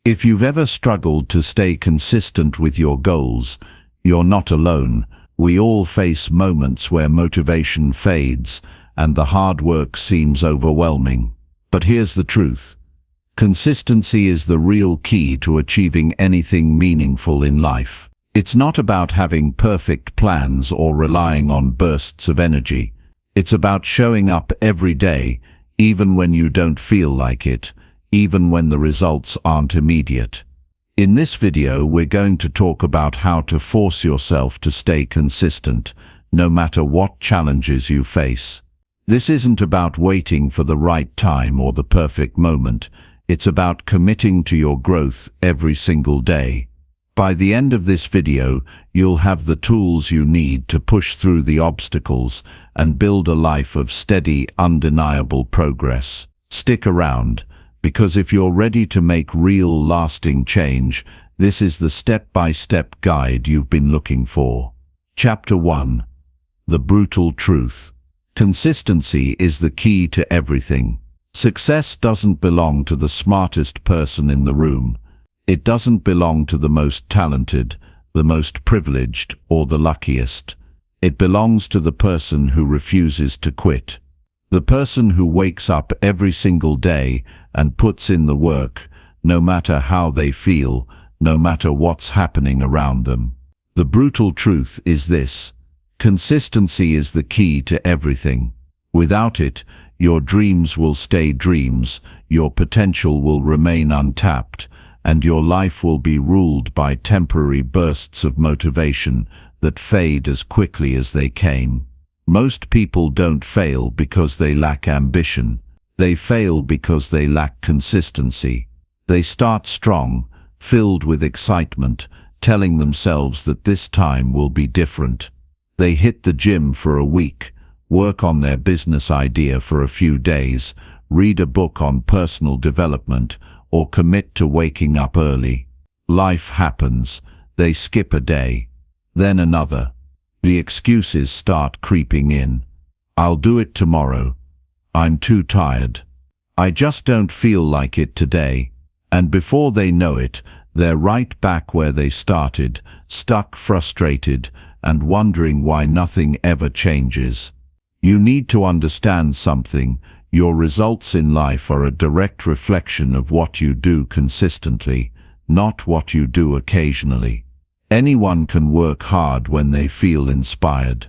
If you've ever struggled to stay consistent with your goals, you're not alone. We all face moments where motivation fades and the hard work seems overwhelming. But here's the truth. Consistency is the real key to achieving anything meaningful in life. It's not about having perfect plans or relying on bursts of energy. It's about showing up every day, even when you don't feel like it, even when the results aren't immediate. In this video, we're going to talk about how to force yourself to stay consistent, no matter what challenges you face. This isn't about waiting for the right time or the perfect moment. It's about committing to your growth every single day. By the end of this video, you'll have the tools you need to push through the obstacles and build a life of steady, undeniable progress. Stick around, because if you're ready to make real, lasting change, this is the step-by-step guide you've been looking for. Chapter 1. The Brutal Truth. Consistency is the key to everything. Success doesn't belong to the smartest person in the room. It doesn't belong to the most talented, the most privileged, or the luckiest. It belongs to the person who refuses to quit. The person who wakes up every single day and puts in the work, no matter how they feel, no matter what's happening around them. The brutal truth is this: consistency is the key to everything. Without it, your dreams will stay dreams, your potential will remain untapped, and your life will be ruled by temporary bursts of motivation that fade as quickly as they came. Most people don't fail because they lack ambition. They fail because they lack consistency. They start strong, filled with excitement, telling themselves that this time will be different. They hit the gym for a week, work on their business idea for a few days, read a book on personal development, or commit to waking up early. Life happens. They skip a day, then another. The excuses start creeping in. I'll do it tomorrow. I'm too tired. I just don't feel like it today. And before they know it, they're right back where they started, stuck, frustrated, and wondering why nothing ever changes. You need to understand something. Your results in life are a direct reflection of what you do consistently, not what you do occasionally. Anyone can work hard when they feel inspired.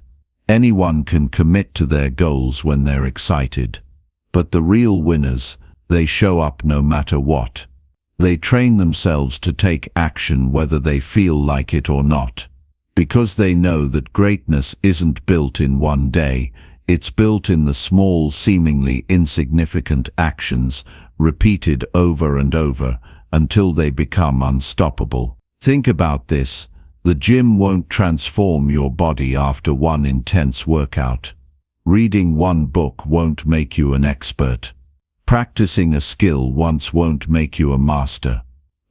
Anyone can commit to their goals when they're excited. But the real winners, they show up no matter what. They train themselves to take action whether they feel like it or not. Because they know that greatness isn't built in one day. It's built in the small, seemingly insignificant actions, repeated over and over, until they become unstoppable. Think about this. The gym won't transform your body after one intense workout. Reading one book won't make you an expert. Practicing a skill once won't make you a master.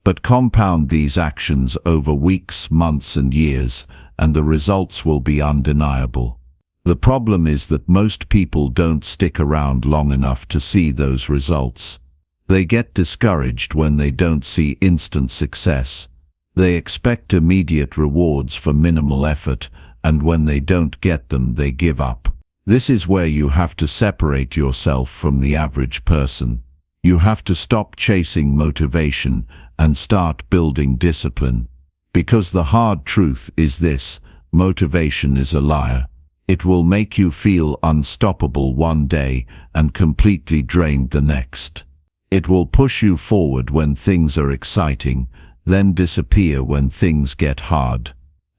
But compound these actions over weeks, months, and years, and the results will be undeniable. The problem is that most people don't stick around long enough to see those results. They get discouraged when they don't see instant success. They expect immediate rewards for minimal effort, and when they don't get them, they give up. This is where you have to separate yourself from the average person. You have to stop chasing motivation and start building discipline. Because the hard truth is this: motivation is a liar. It will make you feel unstoppable one day and completely drained the next. It will push you forward when things are exciting, then disappear when things get hard.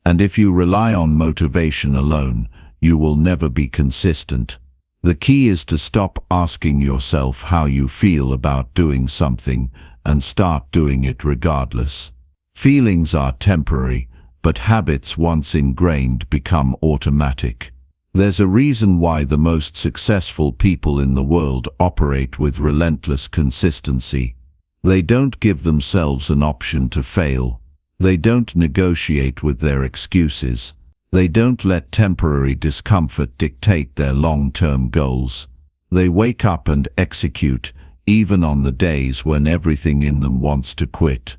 And if you rely on motivation alone, you will never be consistent. The key is to stop asking yourself how you feel about doing something and start doing it regardless. Feelings are temporary, but habits once ingrained become automatic. There's a reason why the most successful people in the world operate with relentless consistency. They don't give themselves an option to fail. They don't negotiate with their excuses. They don't let temporary discomfort dictate their long-term goals. They wake up and execute, even on the days when everything in them wants to quit.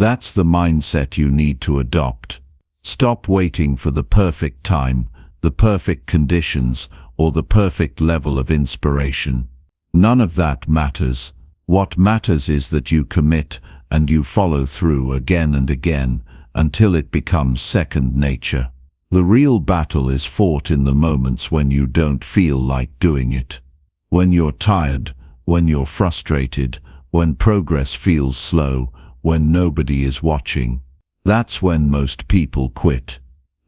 That's the mindset you need to adopt. Stop waiting for the perfect time, the perfect conditions, or the perfect level of inspiration. None of that matters. What matters is that you commit and you follow through again and again until it becomes second nature. The real battle is fought in the moments when you don't feel like doing it. When you're tired, when you're frustrated, when progress feels slow, when nobody is watching. That's when most people quit.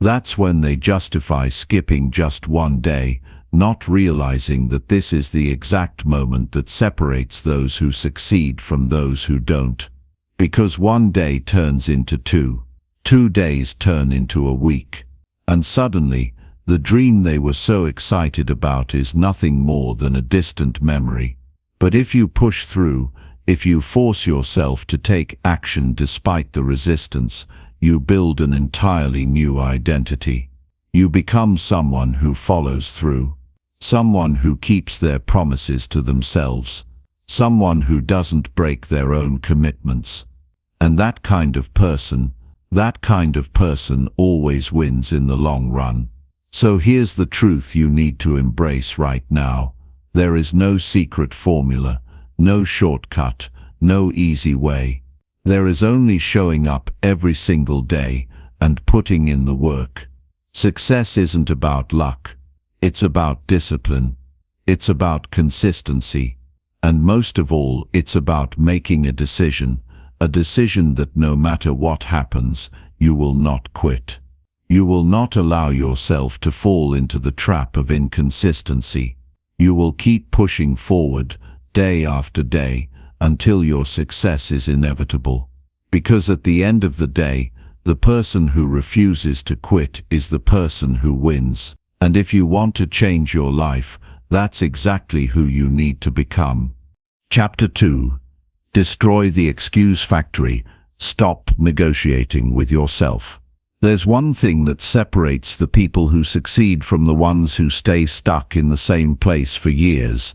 That's when they justify skipping just one day, not realizing that this is the exact moment that separates those who succeed from those who don't. Because one day turns into 2 days turn into a week. And suddenly, the dream they were so excited about is nothing more than a distant memory. But if you push through, if you force yourself to take action despite the resistance, you build an entirely new identity. You become someone who follows through, someone who keeps their promises to themselves, someone who doesn't break their own commitments. And that kind of person always wins in the long run. So here's the truth you need to embrace right now. There is no secret formula, no shortcut, no easy way. There is only showing up every single day and putting in the work. Success isn't about luck. It's about discipline. It's about consistency. And most of all, it's about making a decision that no matter what happens, you will not quit. You will not allow yourself to fall into the trap of inconsistency. You will keep pushing forward, day after day, until your success is inevitable. Because at the end of the day, the person who refuses to quit is the person who wins. And if you want to change your life, that's exactly who you need to become. Chapter 2. Destroy the excuse factory. Stop negotiating with yourself. There's one thing that separates the people who succeed from the ones who stay stuck in the same place for years.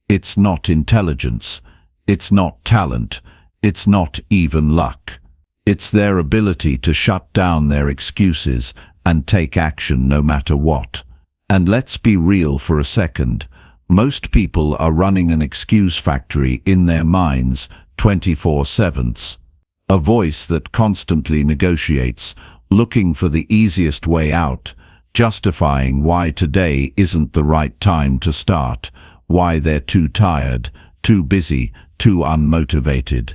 It's not intelligence. It's not talent. It's not even luck. It's their ability to shut down their excuses and take action no matter what. And let's be real for a second. Most people are running an excuse factory in their minds 24/7. A voice that constantly negotiates, looking for the easiest way out, justifying why today isn't the right time to start, why they're too tired, too busy, too unmotivated.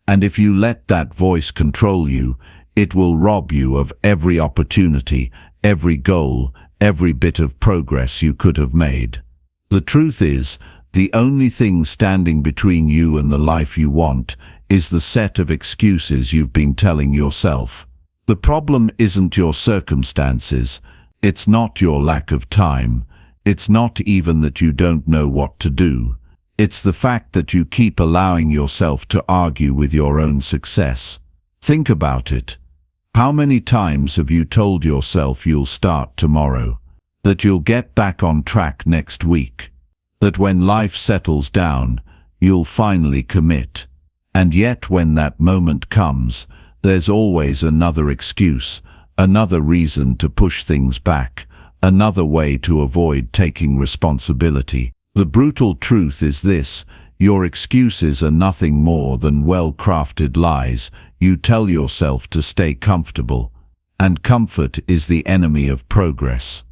And if you let that voice control you, it will rob you of every opportunity, every goal, every bit of progress you could have made. The truth is, the only thing standing between you and the life you want is the set of excuses you've been telling yourself. The problem isn't your circumstances. It's not your lack of time. It's not even that you don't know what to do. It's the fact that you keep allowing yourself to argue with your own success. Think about it. How many times have you told yourself you'll start tomorrow? That you'll get back on track next week? That when life settles down, you'll finally commit? And yet when that moment comes, there's always another excuse, another reason to push things back, another way to avoid taking responsibility. The brutal truth is this: your excuses are nothing more than well-crafted lies you tell yourself to stay comfortable. And comfort is the enemy of progress.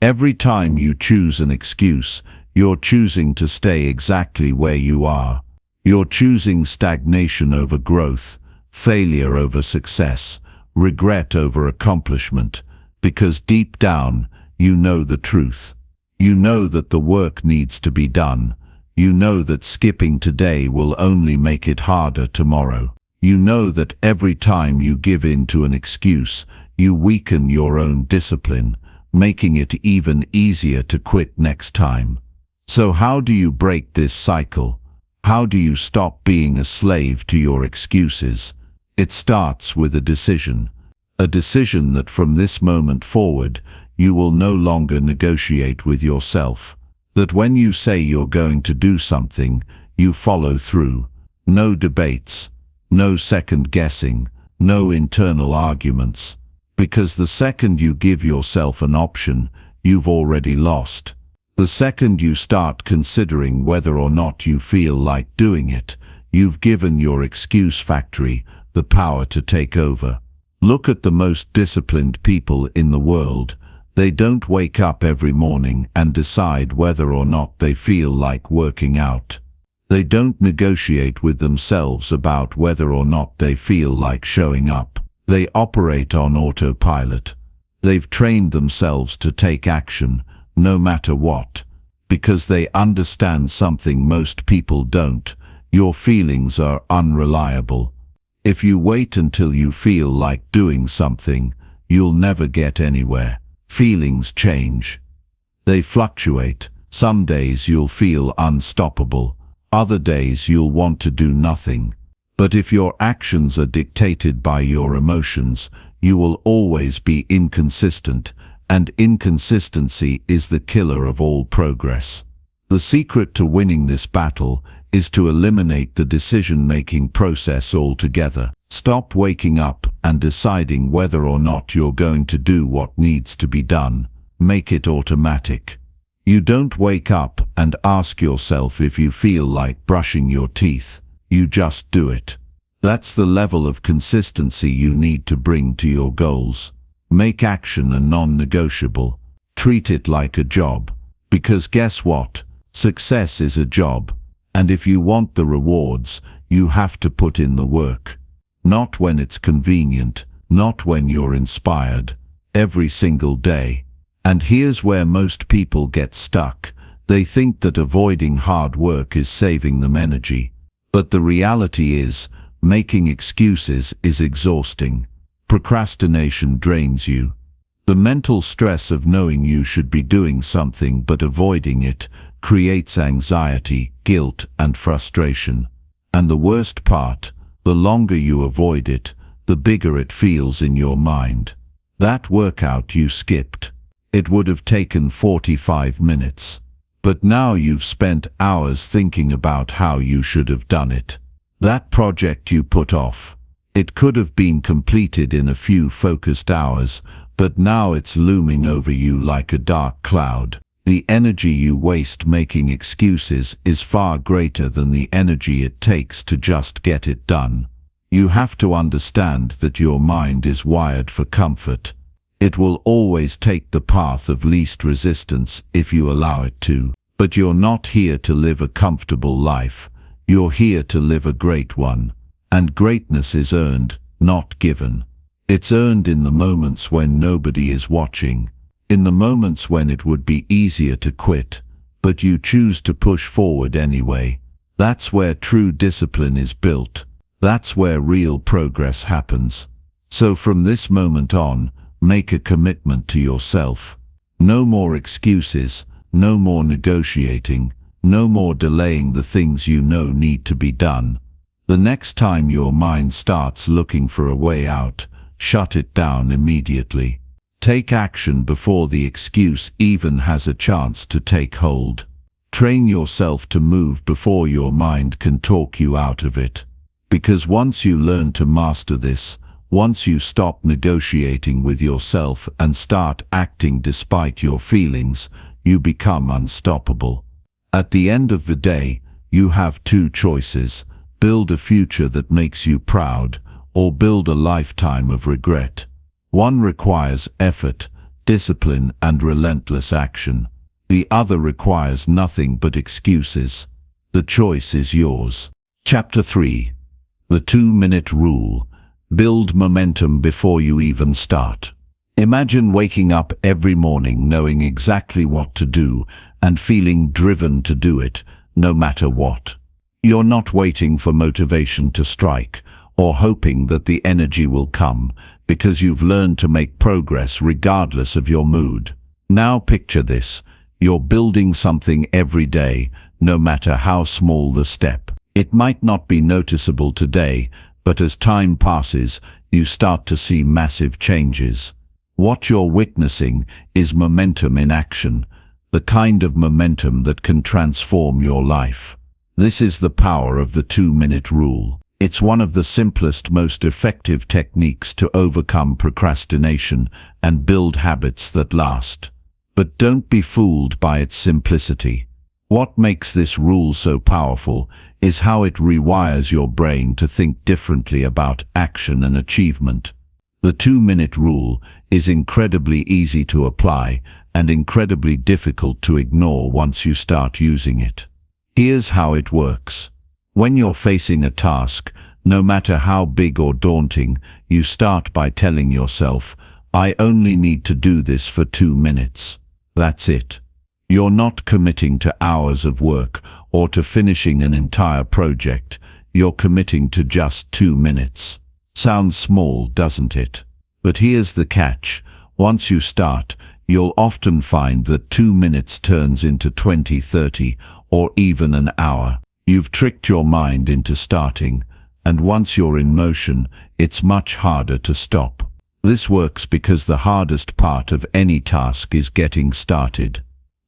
Every time you choose an excuse, you're choosing to stay exactly where you are. You're choosing stagnation over growth, failure over success, regret over accomplishment, because deep down, you know the truth. You know that the work needs to be done. You know that skipping today will only make it harder tomorrow. You know that every time you give in to an excuse, you weaken your own discipline, making it even easier to quit next time. So how do you break this cycle? How do you stop being a slave to your excuses? It starts with a decision that from this moment forward, you will no longer negotiate with yourself. That when you say you're going to do something, you follow through. No debates, no second guessing, no internal arguments. Because the second you give yourself an option, you've already lost. The second you start considering whether or not you feel like doing it, you've given your excuse factory the power to take over. Look at the most disciplined people in the world. They don't wake up every morning and decide whether or not they feel like working out. They don't negotiate with themselves about whether or not they feel like showing up. They operate on autopilot. They've trained themselves to take action, no matter what, because they understand something most people don't. Your feelings are unreliable. If you wait until you feel like doing something, you'll never get anywhere. Feelings change. They fluctuate. Some days you'll feel unstoppable. Other days you'll want to do nothing. But if your actions are dictated by your emotions, you will always be inconsistent, and inconsistency is the killer of all progress. The secret to winning this battle is to eliminate the decision-making process altogether. Stop waking up and deciding whether or not you're going to do what needs to be done. Make it automatic. You don't wake up and ask yourself if you feel like brushing your teeth. You just do it. That's the level of consistency you need to bring to your goals. Make action a non-negotiable. Treat it like a job. Because guess what? Success is a job. And if you want the rewards, you have to put in the work. Not when it's convenient, not when you're inspired. Every single day. And here's where most people get stuck. They think that avoiding hard work is saving them energy. But the reality is, making excuses is exhausting. Procrastination drains you. The mental stress of knowing you should be doing something but avoiding it creates anxiety, guilt, and frustration. And the worst part, the longer you avoid it, the bigger it feels in your mind. That workout you skipped, it would have taken 45 minutes. But now you've spent hours thinking about how you should have done it. That project you put off, it could have been completed in a few focused hours, but now it's looming over you like a dark cloud. The energy you waste making excuses is far greater than the energy it takes to just get it done. You have to understand that your mind is wired for comfort. It will always take the path of least resistance if you allow it to. But you're not here to live a comfortable life. You're here to live a great one. And greatness is earned, not given. It's earned in the moments when nobody is watching. In the moments when it would be easier to quit, but you choose to push forward anyway. That's where true discipline is built. That's where real progress happens. So from this moment on, make a commitment to yourself. No more excuses, no more negotiating, no more delaying the things you know need to be done. The next time your mind starts looking for a way out, shut it down immediately. Take action before the excuse even has a chance to take hold. Train yourself to move before your mind can talk you out of it. Because once you learn to master this, once you stop negotiating with yourself and start acting despite your feelings, you become unstoppable. At the end of the day, you have two choices: build a future that makes you proud, or build a lifetime of regret. One requires effort, discipline, and relentless action. The other requires nothing but excuses. The choice is yours. Chapter 3. The 2-minute rule. Build momentum before you even start. Imagine waking up every morning knowing exactly what to do and feeling driven to do it, no matter what. You're not waiting for motivation to strike or hoping that the energy will come, because you've learned to make progress regardless of your mood. Now picture this. You're building something every day, no matter how small the step. It might not be noticeable today, but as time passes, you start to see massive changes. What you're witnessing is momentum in action, the kind of momentum that can transform your life. This is the power of the 2-minute rule. It's one of the simplest, most effective techniques to overcome procrastination and build habits that last. But don't be fooled by its simplicity. What makes this rule so powerful is how it rewires your brain to think differently about action and achievement. The 2-minute rule is incredibly easy to apply and incredibly difficult to ignore once you start using it. Here's how it works. When you're facing a task, no matter how big or daunting, you start by telling yourself, "I only need to do this for 2 minutes." That's it. You're not committing to hours of work or to finishing an entire project. You're committing to just 2 minutes. Sounds small, doesn't it? But here's the catch. Once you start, you'll often find that 2 minutes turns into 20, 30, or even an hour. You've tricked your mind into starting, and once you're in motion, it's much harder to stop. This works because the hardest part of any task is getting started.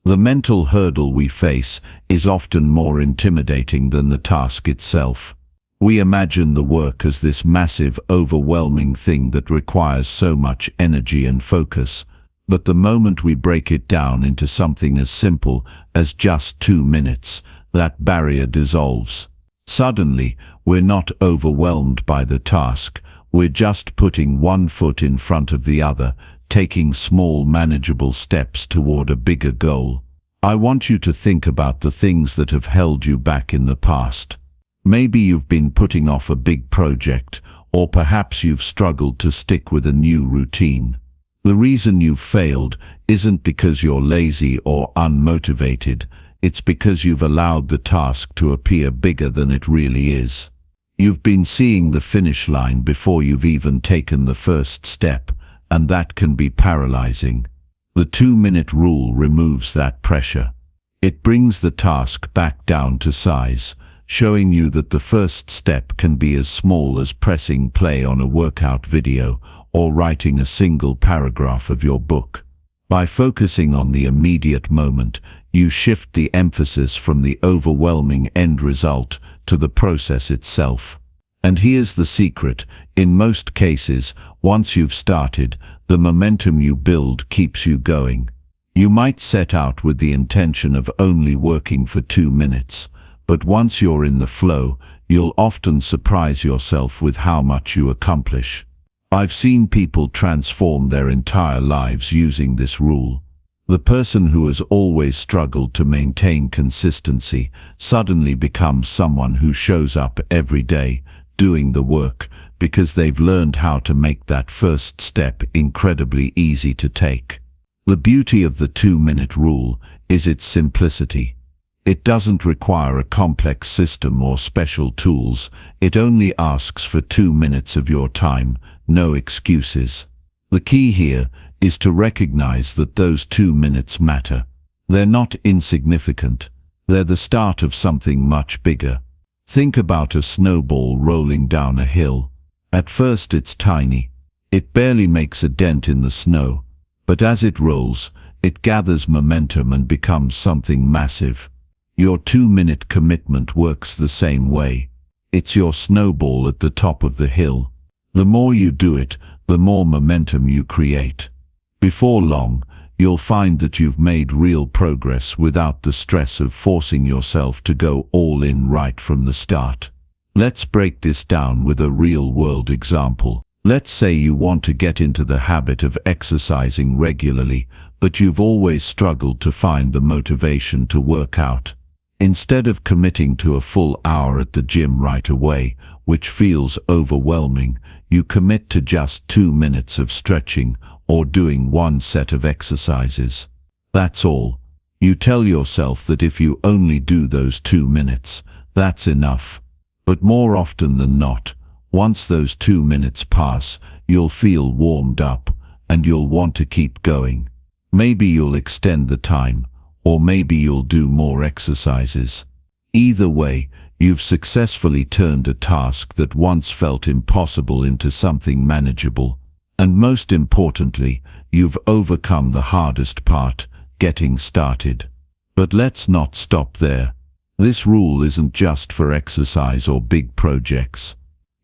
The mental hurdle we face is often more intimidating than the task itself. We imagine the work as this massive, overwhelming thing that requires so much energy and focus, but the moment we break it down into something as simple as just 2 minutes, that barrier dissolves. Suddenly, we're not overwhelmed by the task, we're just putting one foot in front of the other, taking small, manageable steps toward a bigger goal. I want you to think about the things that have held you back in the past. Maybe you've been putting off a big project, or perhaps you've struggled to stick with a new routine. The reason you've failed isn't because you're lazy or unmotivated. It's because you've allowed the task to appear bigger than it really is. You've been seeing the finish line before you've even taken the first step, and that can be paralyzing. The 2-minute rule removes that pressure. It brings the task back down to size, showing you that the first step can be as small as pressing play on a workout video or writing a single paragraph of your book. By focusing on the immediate moment, you shift the emphasis from the overwhelming end result to the process itself. And here's the secret: in most cases, once you've started, the momentum you build keeps you going. You might set out with the intention of only working for 2 minutes, but once you're in the flow, you'll often surprise yourself with how much you accomplish. I've seen people transform their entire lives using this rule. The person who has always struggled to maintain consistency suddenly becomes someone who shows up every day, doing the work, because they've learned how to make that first step incredibly easy to take. The beauty of the 2-minute rule is its simplicity. It doesn't require a complex system or special tools. It only asks for 2 minutes of your time, no excuses. The key here is to recognize that those 2 minutes matter. They're not insignificant. They're the start of something much bigger. Think about a snowball rolling down a hill. At first it's tiny. It barely makes a dent in the snow. But as it rolls, it gathers momentum and becomes something massive. Your 2-minute commitment works the same way. It's your snowball at the top of the hill. The more you do it, the more momentum you create. Before long, you'll find that you've made real progress without the stress of forcing yourself to go all in right from the start. Let's break this down with a real-world example. Let's say you want to get into the habit of exercising regularly, but you've always struggled to find the motivation to work out. Instead of committing to a full hour at the gym right away, which feels overwhelming, you commit to just 2 minutes of stretching or doing one set of exercises. That's all. You tell yourself that if you only do those 2 minutes, that's enough. But more often than not, once those 2 minutes pass, you'll feel warmed up and you'll want to keep going. Maybe you'll extend the time, or maybe you'll do more exercises. Either way, you've successfully turned a task that once felt impossible into something manageable. And most importantly, you've overcome the hardest part, getting started. But let's not stop there. This rule isn't just for exercise or big projects.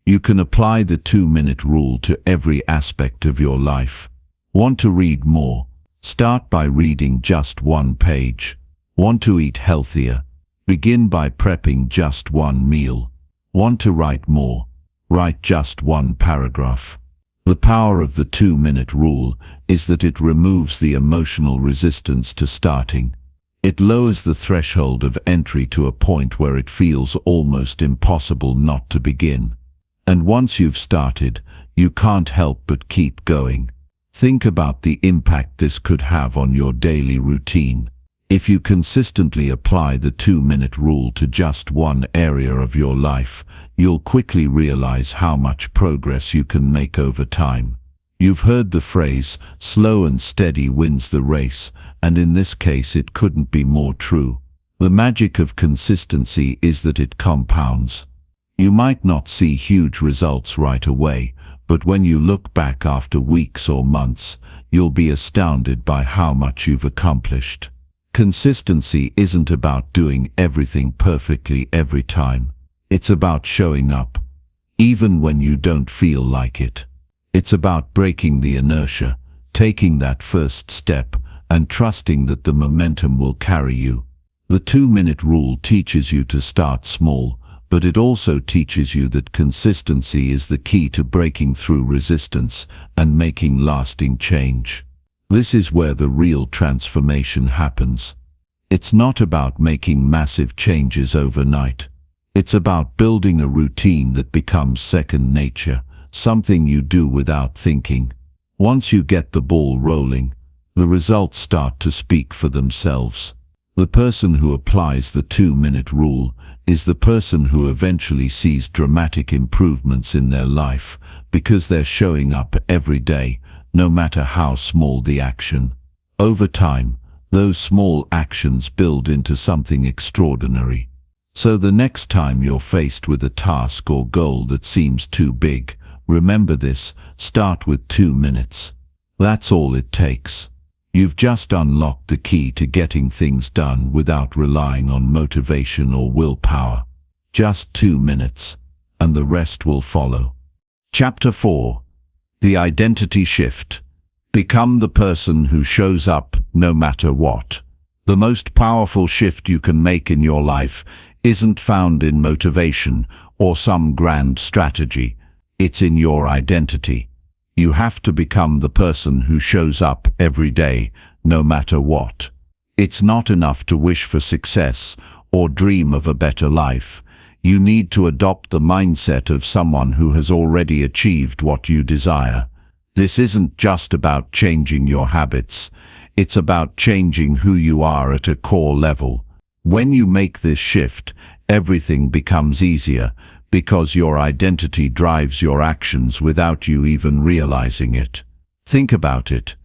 You can apply the 2-minute rule to every aspect of your life. Want to read more? Start by reading just 1 page. Want to eat healthier? Begin by prepping just 1 meal. Want to write more? Write just 1 paragraph. The power of the 2-minute rule is that it removes the emotional resistance to starting. It lowers the threshold of entry to a point where it feels almost impossible not to begin. And once you've started, you can't help but keep going. Think about the impact this could have on your daily routine. If you consistently apply the 2-minute rule to just one area of your life, you'll quickly realize how much progress you can make over time. You've heard the phrase, slow and steady wins the race, and in this case it couldn't be more true. The magic of consistency is that it compounds. You might not see huge results right away, but when you look back after weeks or months, you'll be astounded by how much you've accomplished. Consistency isn't about doing everything perfectly every time. It's about showing up, even when you don't feel like it. It's about breaking the inertia, taking that first step, and trusting that the momentum will carry you. The 2-minute rule teaches you to start small, but it also teaches you that consistency is the key to breaking through resistance and making lasting change. This is where the real transformation happens. It's not about making massive changes overnight. It's about building a routine that becomes second nature, something you do without thinking. Once you get the ball rolling, the results start to speak for themselves. The person who applies the 2-minute rule is the person who eventually sees dramatic improvements in their life because they're showing up every day, no matter how small the action. Over time, those small actions build into something extraordinary. So the next time you're faced with a task or goal that seems too big, remember this: start with 2 minutes. That's all it takes. You've just unlocked the key to getting things done without relying on motivation or willpower. Just 2 minutes, and the rest will follow. Chapter 4. The Identity Shift. Become the person who shows up no matter what. The most powerful shift you can make in your life isn't found in motivation or some grand strategy. It's in your identity. You have to become the person who shows up every day, no matter what. It's not enough to wish for success or dream of a better life. You need to adopt the mindset of someone who has already achieved what you desire. This isn't just about changing your habits. It's about changing who you are at a core level. When you make this shift, everything becomes easier, because your identity drives your actions without you even realizing it. Think about it.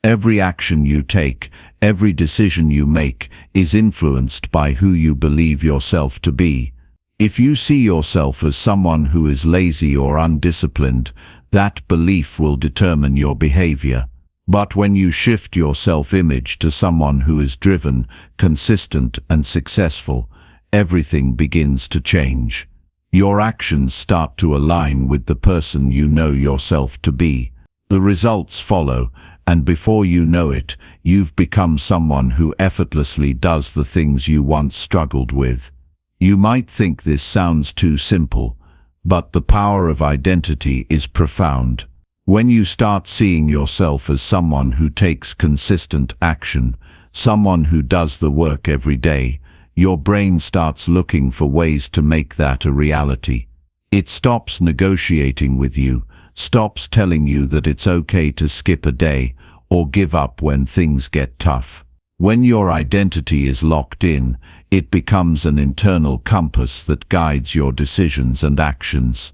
Every action you take, every decision you make, is influenced by who you believe yourself to be. If you see yourself as someone who is lazy or undisciplined, that belief will determine your behavior. But when you shift your self-image to someone who is driven, consistent, and successful, everything begins to change. Your actions start to align with the person you know yourself to be. The results follow, and before you know it, you've become someone who effortlessly does the things you once struggled with. You might think this sounds too simple, but the power of identity is profound. When you start seeing yourself as someone who takes consistent action, someone who does the work every day, your brain starts looking for ways to make that a reality. It stops negotiating with you, stops telling you that it's okay to skip a day or give up when things get tough. When your identity is locked in, it becomes an internal compass that guides your decisions and actions.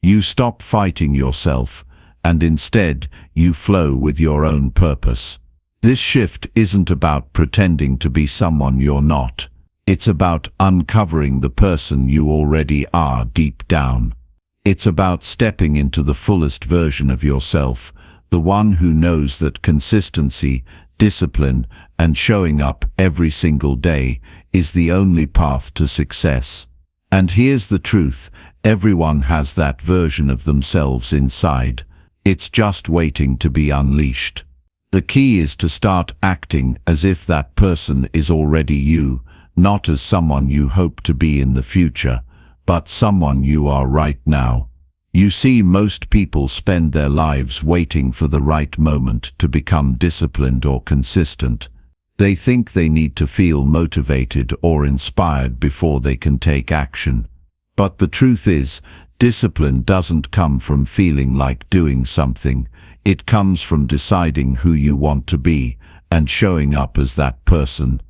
You stop fighting yourself, and instead, you flow with your own purpose. This shift isn't about pretending to be someone you're not. It's about uncovering the person you already are deep down. It's about stepping into the fullest version of yourself, the one who knows that consistency, discipline, and showing up every single day is the only path to success. And here's the truth, everyone has that version of themselves inside. It's just waiting to be unleashed. The key is to start acting as if that person is already you, not as someone you hope to be in the future, but someone you are right now. You see, most people spend their lives waiting for the right moment to become disciplined or consistent. They think they need to feel motivated or inspired before they can take action. But the truth is, discipline doesn't come from feeling like doing something. It comes from deciding who you want to be and showing up as that person.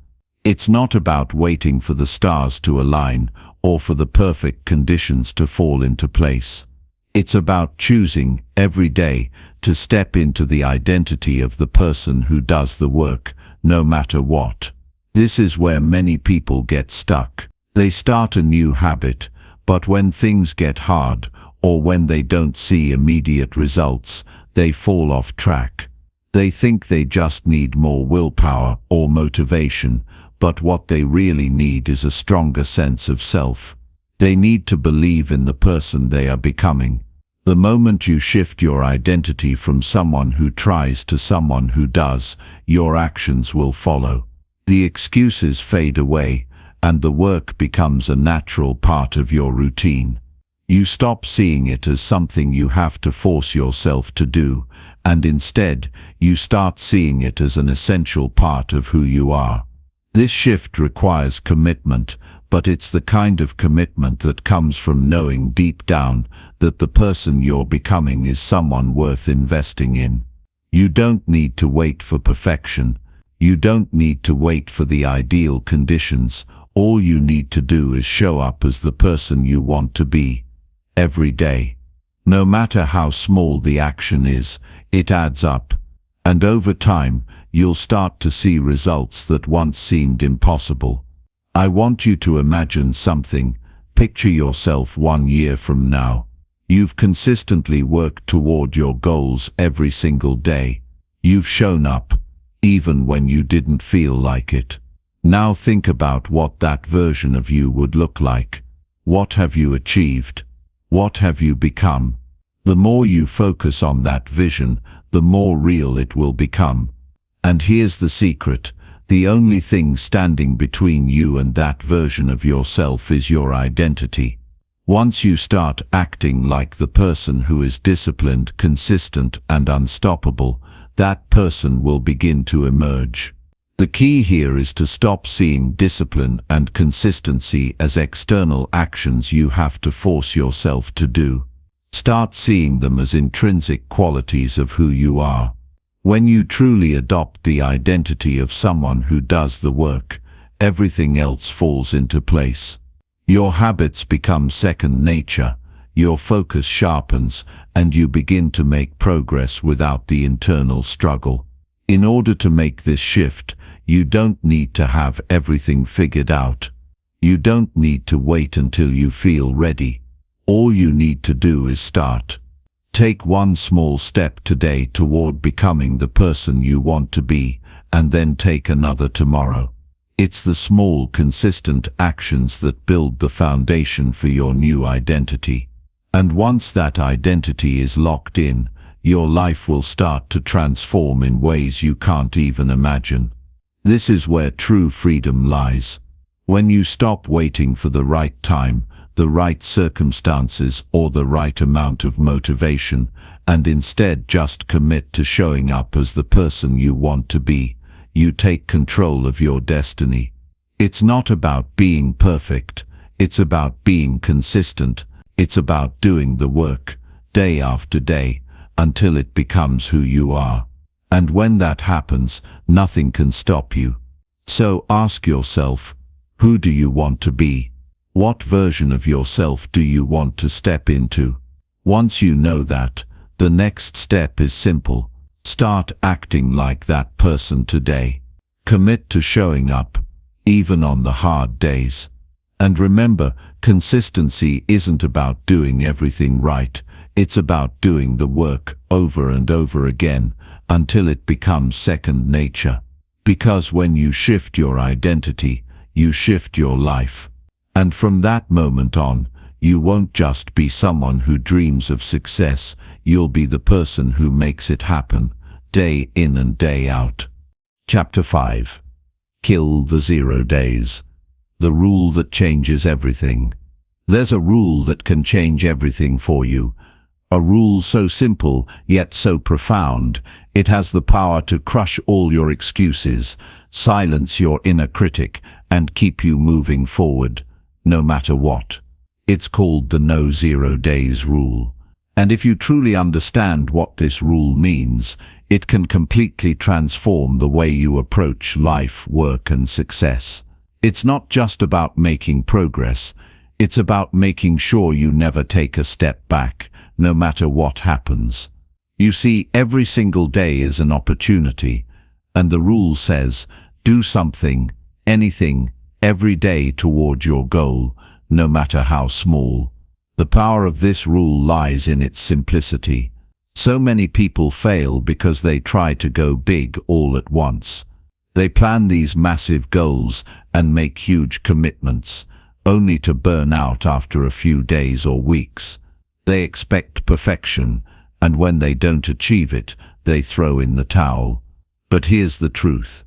It's not about waiting for the stars to align or for the perfect conditions to fall into place. It's about choosing every day to step into the identity of the person who does the work, no matter what. This is where many people get stuck. They start a new habit, but when things get hard, or when they don't see immediate results, they fall off track. They think they just need more willpower or motivation, but what they really need is a stronger sense of self. They need to believe in the person they are becoming. The moment you shift your identity from someone who tries to someone who does, your actions will follow. The excuses fade away, and the work becomes a natural part of your routine. You stop seeing it as something you have to force yourself to do, and instead, you start seeing it as an essential part of who you are. This shift requires commitment, but it's the kind of commitment that comes from knowing deep down that the person you're becoming is someone worth investing in. You don't need to wait for perfection. You don't need to wait for the ideal conditions. All you need to do is show up as the person you want to be, every day. No matter how small the action is, it adds up. And over time, you'll start to see results that once seemed impossible. I want you to imagine something. Picture yourself 1 year from now. You've consistently worked toward your goals every single day. You've shown up, even when you didn't feel like it. Now think about what that version of you would look like. What have you achieved? What have you become? The more you focus on that vision, the more real it will become. And here's the secret. The only thing standing between you and that version of yourself is your identity. Once you start acting like the person who is disciplined, consistent, and unstoppable, that person will begin to emerge. The key here is to stop seeing discipline and consistency as external actions you have to force yourself to do. Start seeing them as intrinsic qualities of who you are. When you truly adopt the identity of someone who does the work, everything else falls into place. Your habits become second nature, your focus sharpens, and you begin to make progress without the internal struggle. In order to make this shift, you don't need to have everything figured out. You don't need to wait until you feel ready. All you need to do is start. Take one small step today toward becoming the person you want to be, and then take another tomorrow. It's the small, consistent actions that build the foundation for your new identity. And once that identity is locked in, your life will start to transform in ways you can't even imagine. This is where true freedom lies. When you stop waiting for the right time, the right circumstances, or the right amount of motivation, and instead just commit to showing up as the person you want to be, you take control of your destiny. It's not about being perfect. It's about being consistent. It's about doing the work, day after day, until it becomes who you are. And when that happens, nothing can stop you. So ask yourself, who do you want to be? What version of yourself do you want to step into? Once you know that, the next step is simple. Start acting like that person today. Commit to showing up, even on the hard days. And remember, consistency isn't about doing everything right. It's about doing the work over and over again until it becomes second nature. Because when you shift your identity, you shift your life. And from that moment on, you won't just be someone who dreams of success, you'll be the person who makes it happen, day in and day out. Chapter 5. Kill the 0 days. The rule that changes everything. There's a rule that can change everything for you. A rule so simple, yet so profound. It has the power to crush all your excuses, silence your inner critic, and keep you moving forward, no matter what. It's called the No 0 Days Rule. And if you truly understand what this rule means, it can completely transform the way you approach life, work, and success. It's not just about making progress. It's about making sure you never take a step back, no matter what happens. You see, every single day is an opportunity, and the rule says, do something, anything, every day toward your goal, no matter how small. The power of this rule lies in its simplicity. So many people fail because they try to go big all at once. They plan these massive goals and make huge commitments, only to burn out after a few days or weeks. They expect perfection, and when they don't achieve it, they throw in the towel. But here's the truth.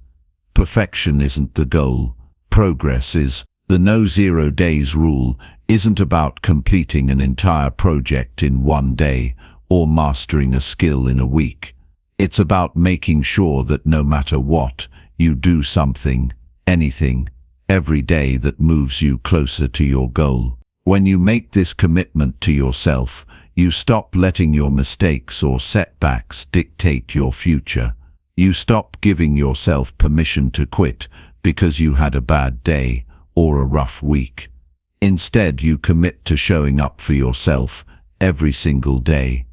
Perfection isn't the goal. Progress is. The No 0 Days Rule isn't about completing an entire project in one day or mastering a skill in a week. It's about making sure that no matter what, you do something, anything, every day that moves you closer to your goal. When you make this commitment to yourself, you stop letting your mistakes or setbacks dictate your future. You stop giving yourself permission to quit because you had a bad day or a rough week. Instead, you commit to showing up for yourself every single day.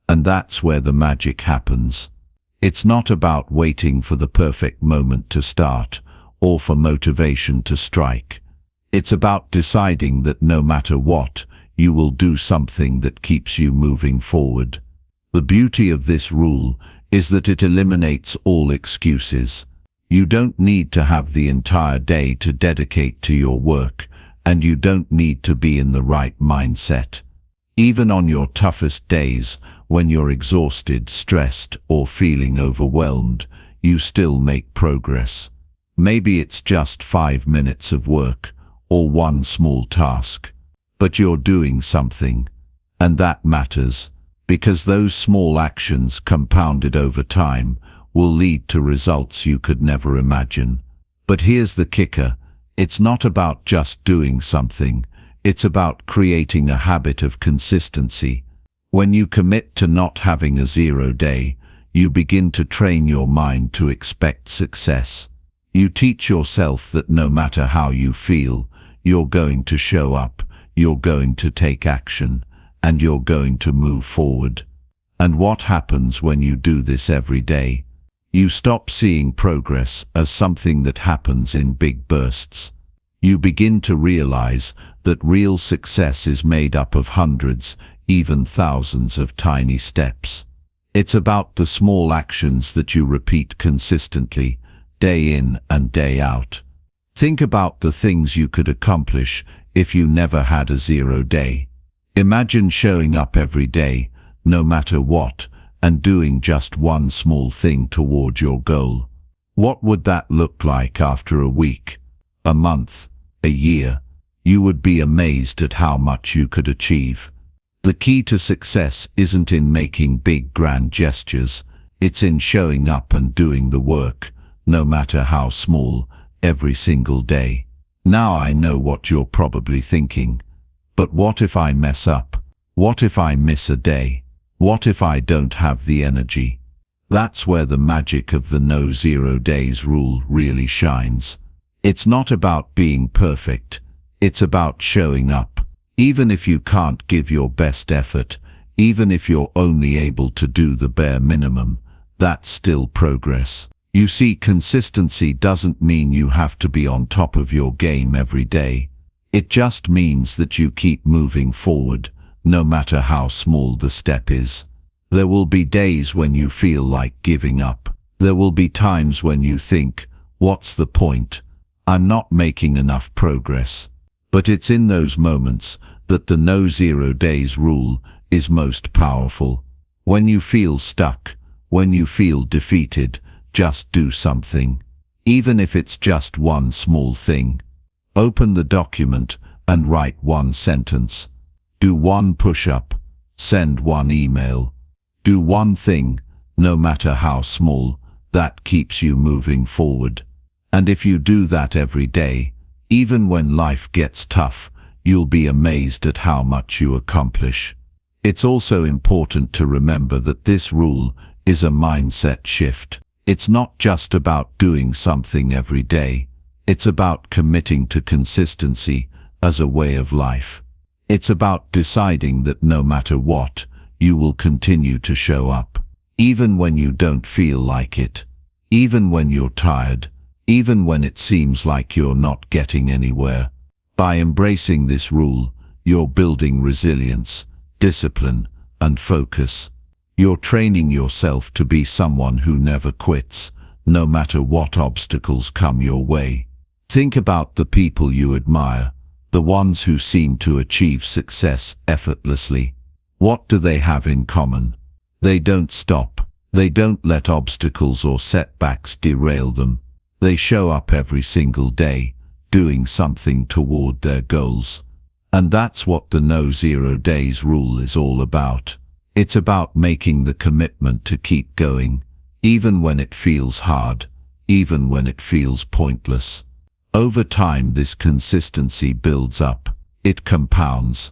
And that's where the magic happens. It's not about waiting for the perfect moment to start or for motivation to strike. It's about deciding that no matter what, you will do something that keeps you moving forward. The beauty of this rule is that it eliminates all excuses. You don't need to have the entire day to dedicate to your work, and you don't need to be in the right mindset. Even on your toughest days, when you're exhausted, stressed, or feeling overwhelmed, you still make progress. Maybe it's just 5 minutes of work, or one small task, but you're doing something, and that matters, because those small actions compounded over time will lead to results you could never imagine. But here's the kicker. It's not about just doing something. It's about creating a habit of consistency. When you commit to not having a 0 day, you begin to train your mind to expect success. You teach yourself that no matter how you feel, you're going to show up, you're going to take action, and you're going to move forward. And what happens when you do this every day? You stop seeing progress as something that happens in big bursts. You begin to realize that real success is made up of hundreds, even thousands of tiny steps. It's about the small actions that you repeat consistently, day in and day out. Think about the things you could accomplish if you never had a 0 day. Imagine showing up every day, no matter what, and doing just one small thing toward your goal. What would that look like after a week, a month, a year? You would be amazed at how much you could achieve. The key to success isn't in making big grand gestures, it's in showing up and doing the work, no matter how small, every single day. Now I know what you're probably thinking. But what if I mess up? What if I miss a day? What if I don't have the energy? That's where the magic of the No 0 Days Rule really shines. It's not about being perfect. It's about showing up. Even if you can't give your best effort, even if you're only able to do the bare minimum, that's still progress. You see, consistency doesn't mean you have to be on top of your game every day. It just means that you keep moving forward, no matter how small the step is. There will be days when you feel like giving up. There will be times when you think, what's the point? I'm not making enough progress. But it's in those moments that the no 0 days rule is most powerful. When you feel stuck, when you feel defeated, just do something. Even if it's just one small thing. Open the document and write one sentence. Do one push-up. Send one email. Do one thing, no matter how small, that keeps you moving forward. And if you do that every day, even when life gets tough, you'll be amazed at how much you accomplish. It's also important to remember that this rule is a mindset shift. It's not just about doing something every day. It's about committing to consistency as a way of life. It's about deciding that no matter what, you will continue to show up, even when you don't feel like it, even when you're tired, even when it seems like you're not getting anywhere. By embracing this rule, you're building resilience, discipline, and focus. You're training yourself to be someone who never quits, no matter what obstacles come your way. Think about the people you admire, the ones who seem to achieve success effortlessly. What do they have in common? They don't stop. They don't let obstacles or setbacks derail them. They show up every single day, doing something toward their goals. And that's what the no 0 days rule is all about. It's about making the commitment to keep going, even when it feels hard, even when it feels pointless. Over time, this consistency builds up, it compounds,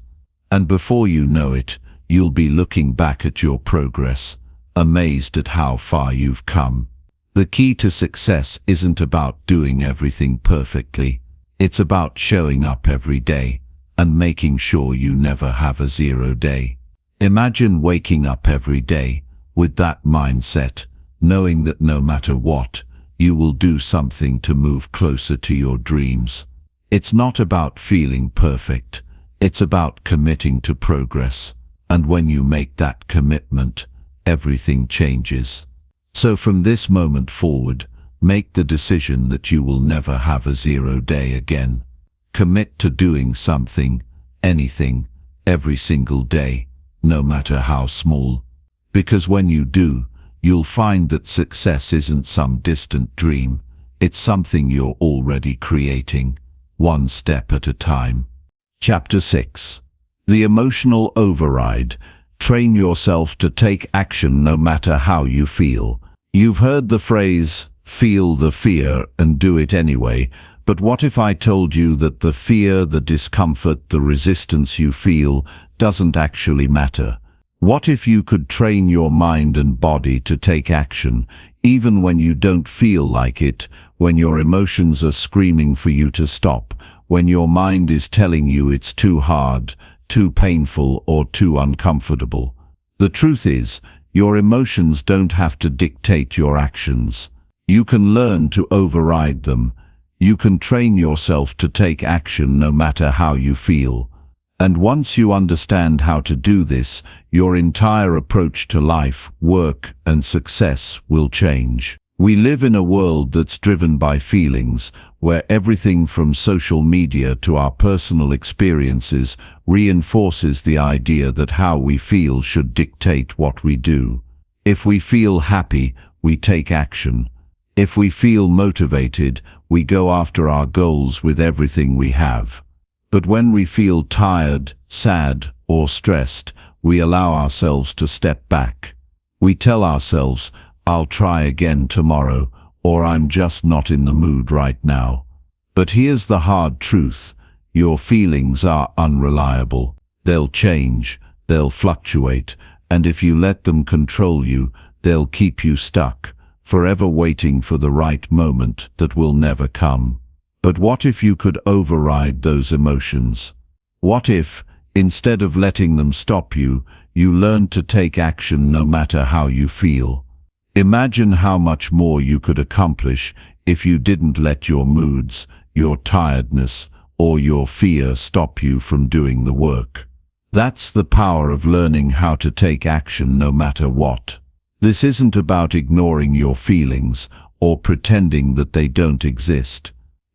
and before you know it, you'll be looking back at your progress, amazed at how far you've come. The key to success isn't about doing everything perfectly. It's about showing up every day and making sure you never have a 0 day. Imagine waking up every day with that mindset, knowing that no matter what, you will do something to move closer to your dreams. It's not about feeling perfect. It's about committing to progress. And when you make that commitment, everything changes. So from this moment forward, make the decision that you will never have a 0 day again. Commit to doing something, anything, every single day, no matter how small. Because when you do, you'll find that success isn't some distant dream. It's something you're already creating, one step at a time. Chapter 6. The Emotional Override. Train yourself to take action no matter how you feel. You've heard the phrase, feel the fear and do it anyway, but what if I told you that the fear, the discomfort, the resistance you feel doesn't actually matter? What if you could train your mind and body to take action, even when you don't feel like it, when your emotions are screaming for you to stop, when your mind is telling you it's too hard, too painful, or too uncomfortable? The truth is, your emotions don't have to dictate your actions. You can learn to override them. You can train yourself to take action no matter how you feel. And once you understand how to do this, your entire approach to life, work, and success will change. We live in a world that's driven by feelings, where everything from social media to our personal experiences reinforces the idea that how we feel should dictate what we do. If we feel happy, we take action. If we feel motivated, we go after our goals with everything we have. But when we feel tired, sad, or stressed, we allow ourselves to step back. We tell ourselves, I'll try again tomorrow, or I'm just not in the mood right now. But here's the hard truth. Your feelings are unreliable. They'll change, they'll fluctuate, and if you let them control you, they'll keep you stuck, forever waiting for the right moment that will never come. But what if you could override those emotions? What if, instead of letting them stop you, you learned to take action no matter how you feel? Imagine how much more you could accomplish if you didn't let your moods, your tiredness, or your fear stop you from doing the work. That's the power of learning how to take action no matter what. This isn't about ignoring your feelings or pretending that they don't exist.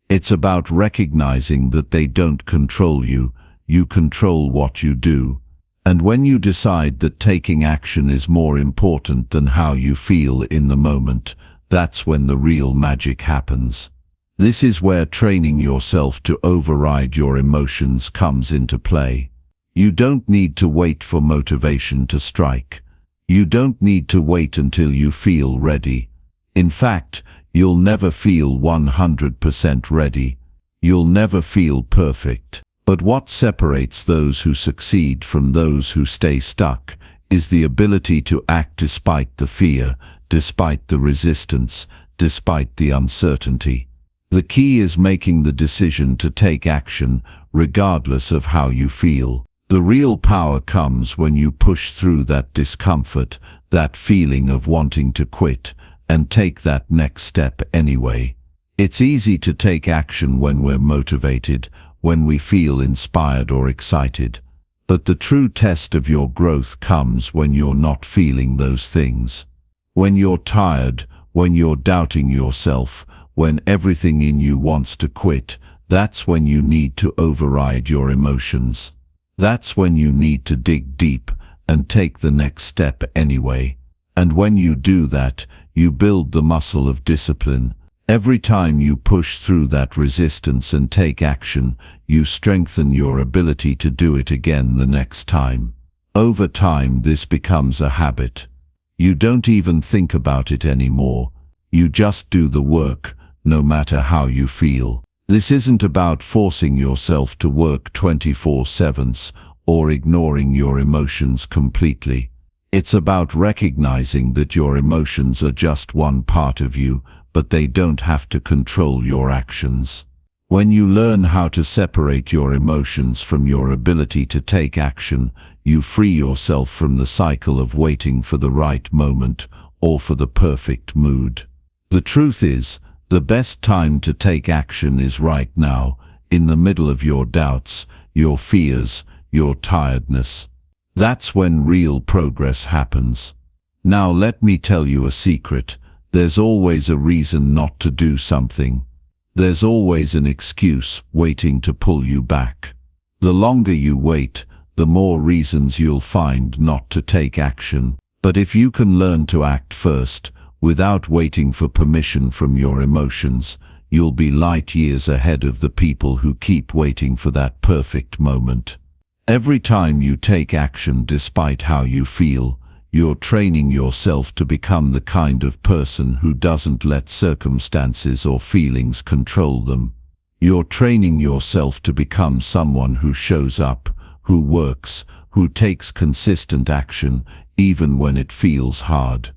It's about recognizing that they don't control you, you control what you do. And when you decide that taking action is more important than how you feel in the moment, that's when the real magic happens. This is where training yourself to override your emotions comes into play. You don't need to wait for motivation to strike. You don't need to wait until you feel ready. In fact, you'll never feel 100% ready. You'll never feel perfect. But what separates those who succeed from those who stay stuck is the ability to act despite the fear, despite the resistance, despite the uncertainty. The key is making the decision to take action, regardless of how you feel. The real power comes when you push through that discomfort, that feeling of wanting to quit, and take that next step anyway. It's easy to take action when we're motivated, when we feel inspired or excited. But the true test of your growth comes when you're not feeling those things. When you're tired, when you're doubting yourself, when everything in you wants to quit, that's when you need to override your emotions. That's when you need to dig deep and take the next step anyway. And when you do that, you build the muscle of discipline. Every time you push through that resistance and take action, you strengthen your ability to do it again the next time. Over time, this becomes a habit. You don't even think about it anymore. You just do the work, no matter how you feel. This isn't about forcing yourself to work 24/7 or ignoring your emotions completely. It's about recognizing that your emotions are just one part of you, but they don't have to control your actions. When you learn how to separate your emotions from your ability to take action, you free yourself from the cycle of waiting for the right moment or for the perfect mood. The truth is, the best time to take action is right now, in the middle of your doubts, your fears, your tiredness. That's when real progress happens. Now let me tell you a secret. There's always a reason not to do something. There's always an excuse waiting to pull you back. The longer you wait, the more reasons you'll find not to take action. But if you can learn to act first, without waiting for permission from your emotions, you'll be light years ahead of the people who keep waiting for that perfect moment. Every time you take action despite how you feel, you're training yourself to become the kind of person who doesn't let circumstances or feelings control them. You're training yourself to become someone who shows up, who works, who takes consistent action, even when it feels hard.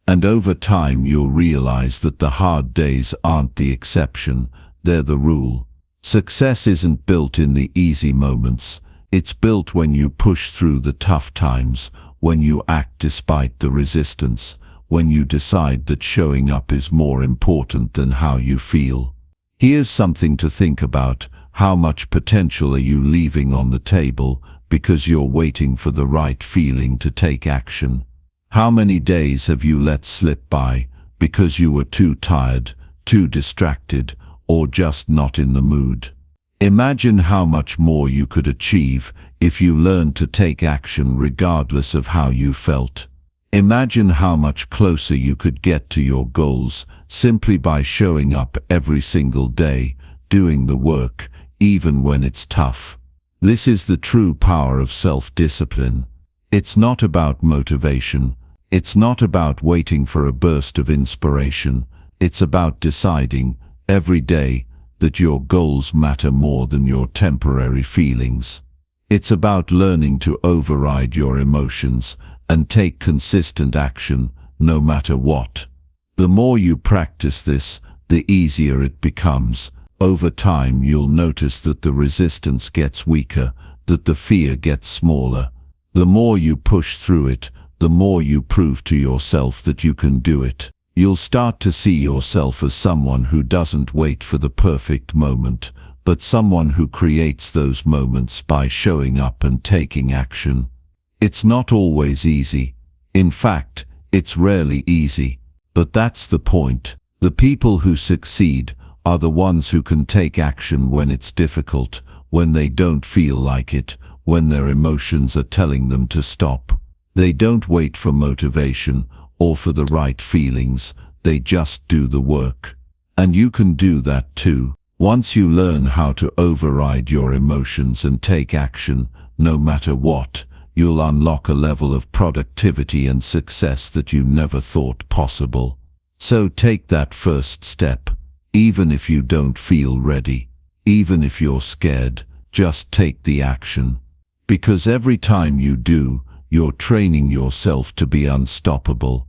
And over time you'll realize that the hard days aren't the exception, they're the rule. Success isn't built in the easy moments, it's built when you push through the tough times, when you act despite the resistance, when you decide that showing up is more important than how you feel. Here's something to think about. How much potential are you leaving on the table because you're waiting for the right feeling to take action? How many days have you let slip by because you were too tired, too distracted, or just not in the mood? Imagine how much more you could achieve if you learned to take action regardless of how you felt. Imagine how much closer you could get to your goals simply by showing up every single day, doing the work, even when it's tough. This is the true power of self-discipline. It's not about motivation. It's not about waiting for a burst of inspiration. It's about deciding, every day, that your goals matter more than your temporary feelings. It's about learning to override your emotions and take consistent action, no matter what. The more you practice this, the easier it becomes. Over time you'll notice that the resistance gets weaker, that the fear gets smaller. The more you push through it, the more you prove to yourself that you can do it. You'll start to see yourself as someone who doesn't wait for the perfect moment, but someone who creates those moments by showing up and taking action. It's not always easy. In fact, it's rarely easy. But that's the point. The people who succeed are the ones who can take action when it's difficult, when they don't feel like it, when their emotions are telling them to stop. They don't wait for motivation or for the right feelings, they just do the work. And you can do that too. Once you learn how to override your emotions and take action, no matter what, you'll unlock a level of productivity and success that you never thought possible. So take that first step. Even if you don't feel ready, even if you're scared, just take the action. Because every time you do, you're training yourself to be unstoppable.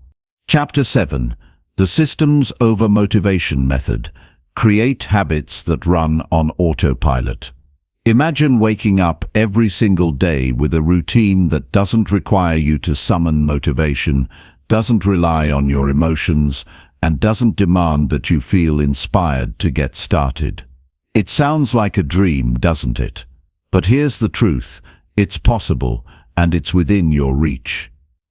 Chapter 7. The Systems over Motivation Method. Create habits that run on autopilot. Imagine waking up every single day with a routine that doesn't require you to summon motivation, doesn't rely on your emotions, and doesn't demand that you feel inspired to get started. It sounds like a dream, doesn't it? But here's the truth. It's possible, and it's within your reach.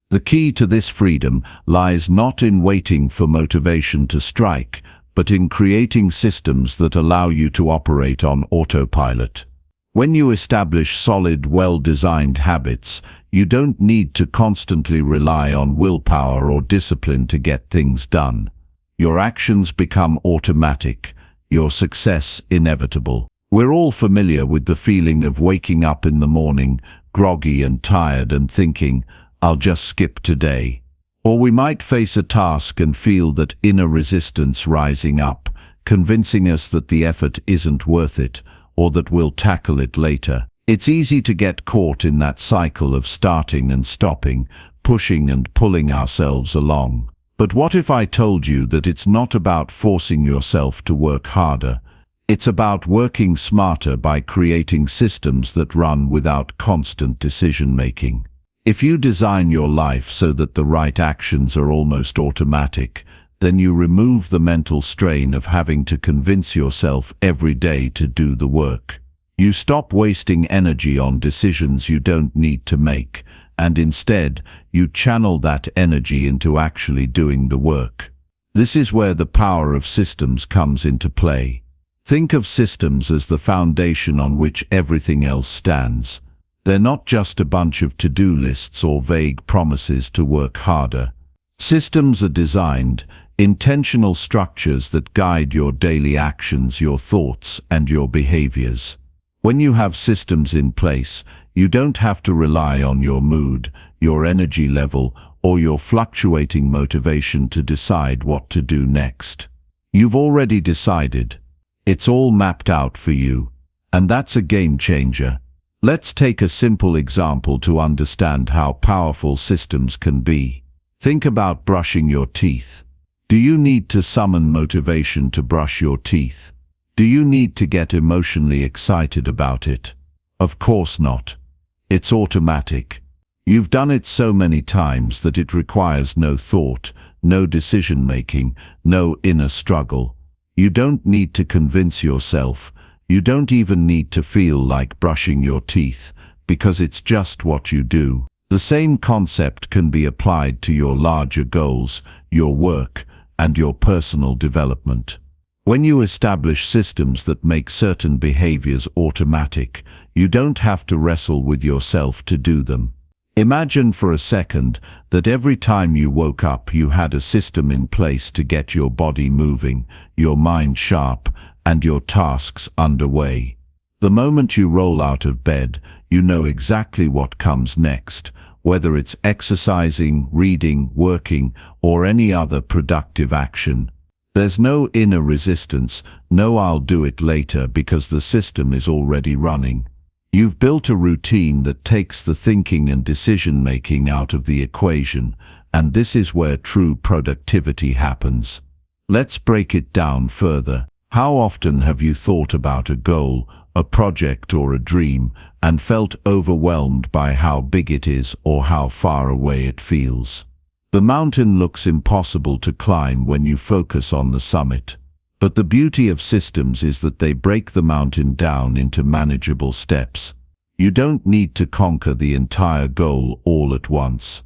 The key to this freedom lies not in waiting for motivation to strike, but in creating systems that allow you to operate on autopilot. When you establish solid, well-designed habits, you don't need to constantly rely on willpower or discipline to get things done. Your actions become automatic, your success inevitable. We're all familiar with the feeling of waking up in the morning, groggy and tired, and thinking, "I'll just skip today." Or we might face a task and feel that inner resistance rising up, convincing us that the effort isn't worth it, or that we'll tackle it later. It's easy to get caught in that cycle of starting and stopping, pushing and pulling ourselves along. But what if I told you that it's not about forcing yourself to work harder? It's about working smarter by creating systems that run without constant decision-making. If you design your life so that the right actions are almost automatic, then you remove the mental strain of having to convince yourself every day to do the work. You stop wasting energy on decisions you don't need to make, and instead, you channel that energy into actually doing the work. This is where the power of systems comes into play. Think of systems as the foundation on which everything else stands. They're not just a bunch of to-do lists or vague promises to work harder. Systems are designed, intentional structures that guide your daily actions, your thoughts, and your behaviors. When you have systems in place, you don't have to rely on your mood, your energy level, or your fluctuating motivation to decide what to do next. You've already decided. It's all mapped out for you. And that's a game changer. Let's take a simple example to understand how powerful systems can be. Think about brushing your teeth. Do you need to summon motivation to brush your teeth? Do you need to get emotionally excited about it? Of course not. It's automatic. You've done it so many times that it requires no thought, no decision-making, no inner struggle. You don't need to convince yourself. You don't even need to feel like brushing your teeth, because it's just what you do. The same concept can be applied to your larger goals, your work, and your personal development. When you establish systems that make certain behaviors automatic, you don't have to wrestle with yourself to do them. Imagine for a second that every time you woke up you had a system in place to get your body moving, your mind sharp, and your tasks underway. The moment you roll out of bed, you know exactly what comes next, whether it's exercising, reading, working, or any other productive action. There's no inner resistance, no "I'll do it later," because the system is already running. You've built a routine that takes the thinking and decision-making out of the equation, and this is where true productivity happens. Let's break it down further. How often have you thought about a goal, a project, or a dream, and felt overwhelmed by how big it is or how far away it feels? The mountain looks impossible to climb when you focus on the summit. But the beauty of systems is that they break the mountain down into manageable steps. You don't need to conquer the entire goal all at once.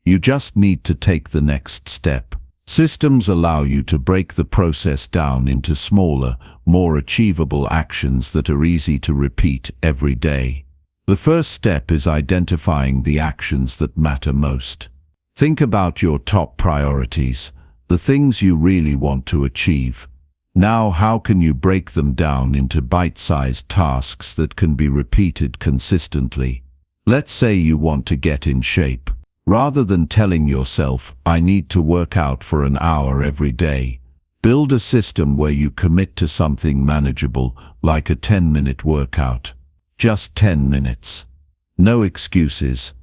You just need to take the next step. Systems allow you to break the process down into smaller, more achievable actions that are easy to repeat every day. The first step is identifying the actions that matter most. Think about your top priorities, the things you really want to achieve. Now, how can you break them down into bite-sized tasks that can be repeated consistently? Let's say you want to get in shape. Rather than telling yourself, "I need to work out for an hour every day," build a system where you commit to something manageable, like a 10-minute workout. Just 10 minutes. No excuses.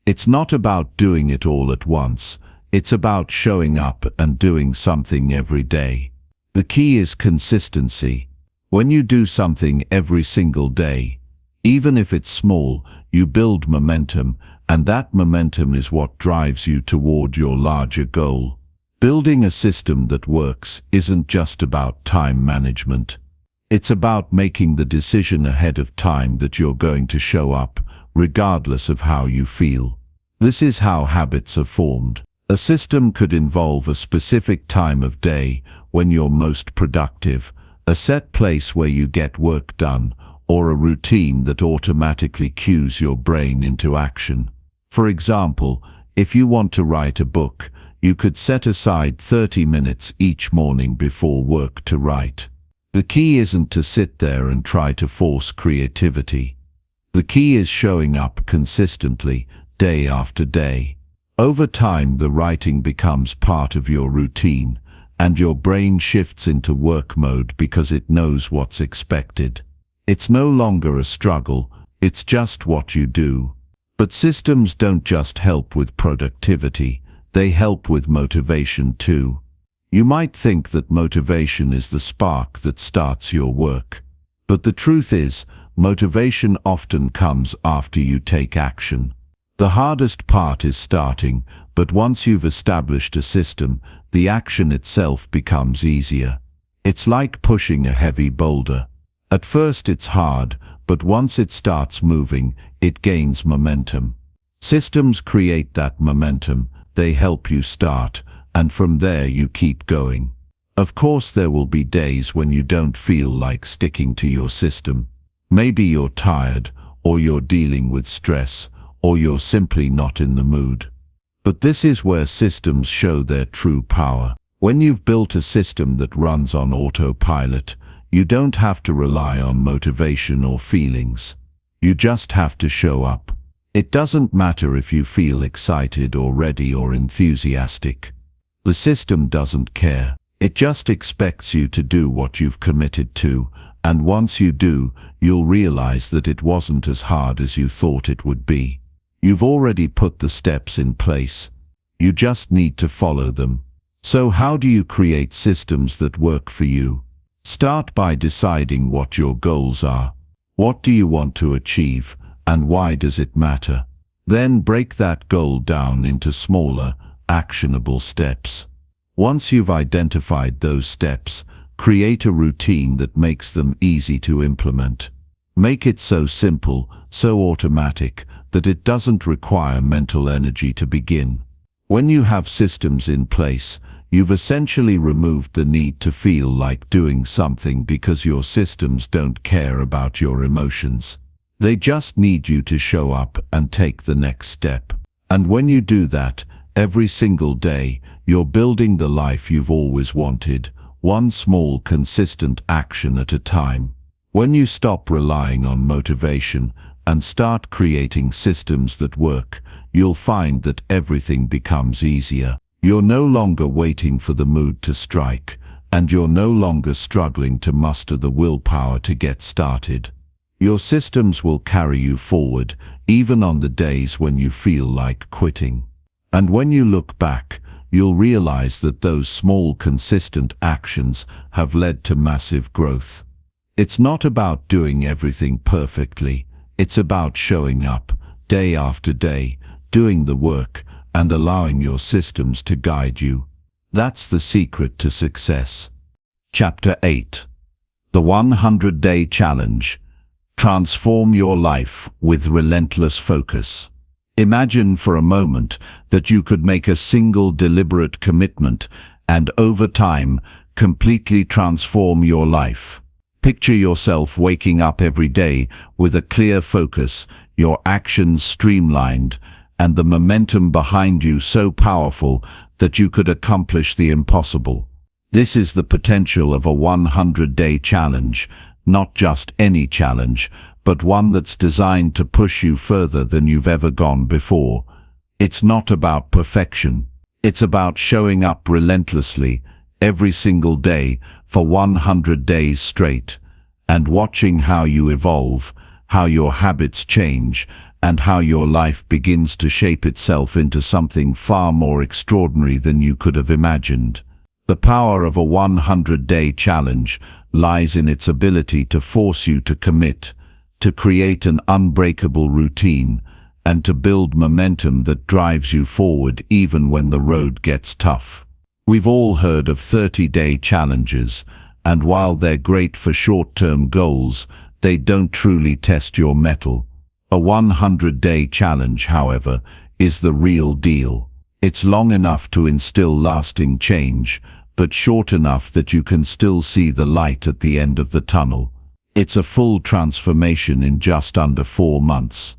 It's not about doing it all at once. It's about showing up and doing something every day. The key is consistency. When you do something every single day, even if it's small, you build momentum, and that momentum is what drives you toward your larger goal. Building a system that works isn't just about time management. It's about making the decision ahead of time that you're going to show up, regardless of how you feel. This is how habits are formed. A system could involve a specific time of day when you're most productive, a set place where you get work done, or a routine that automatically cues your brain into action. For example, if you want to write a book, you could set aside 30 minutes each morning before work to write. The key isn't to sit there and try to force creativity. The key is showing up consistently, day after day. Over time, the writing becomes part of your routine, and your brain shifts into work mode because it knows what's expected. It's no longer a struggle, it's just what you do. But systems don't just help with productivity, they help with motivation too. You might think that motivation is the spark that starts your work. But the truth is, motivation often comes after you take action. The hardest part is starting, but once you've established a system, the action itself becomes easier. It's like pushing a heavy boulder. At first it's hard, but once it starts moving, it gains momentum. Systems create that momentum, they help you start, and from there you keep going. Of course, there will be days when you don't feel like sticking to your system. Maybe you're tired, or you're dealing with stress, or you're simply not in the mood. But this is where systems show their true power. When you've built a system that runs on autopilot, you don't have to rely on motivation or feelings. You just have to show up. It doesn't matter if you feel excited or ready or enthusiastic. The system doesn't care. It just expects you to do what you've committed to, and once you do, you'll realize that it wasn't as hard as you thought it would be. You've already put the steps in place. You just need to follow them. So how do you create systems that work for you? Start by deciding what your goals are. What do you want to achieve, and why does it matter? Then break that goal down into smaller, actionable steps. Once you've identified those steps, create a routine that makes them easy to implement. Make it so simple, so automatic, that it doesn't require mental energy to begin. When you have systems in place, you've essentially removed the need to feel like doing something because your systems don't care about your emotions. They just need you to show up and take the next step. And when you do that, every single day, you're building the life you've always wanted, one small, consistent action at a time. When you stop relying on motivation and start creating systems that work, you'll find that everything becomes easier. You're no longer waiting for the mood to strike, and you're no longer struggling to muster the willpower to get started. Your systems will carry you forward, even on the days when you feel like quitting. And when you look back, you'll realize that those small, consistent actions have led to massive growth. It's not about doing everything perfectly. It's about showing up, day after day, doing the work, and allowing your systems to guide you. That's the secret to success. Chapter 8. The 100-Day Challenge. Transform your life with relentless focus. Imagine for a moment that you could make a single deliberate commitment and over time, completely transform your life. Picture yourself waking up every day with a clear focus, your actions streamlined, and the momentum behind you so powerful that you could accomplish the impossible. This is the potential of a 100-day challenge, not just any challenge, but one that's designed to push you further than you've ever gone before. It's not about perfection. It's about showing up relentlessly, every single day, for 100 days straight, and watching how you evolve, how your habits change, and how your life begins to shape itself into something far more extraordinary than you could have imagined. The power of a 100-day challenge lies in its ability to force you to commit, to create an unbreakable routine, and to build momentum that drives you forward even when the road gets tough. We've all heard of 30-day challenges, and while they're great for short-term goals, they don't truly test your mettle. A 100-day challenge, however, is the real deal. It's long enough to instill lasting change, but short enough that you can still see the light at the end of the tunnel. It's a full transformation in just under 4 months.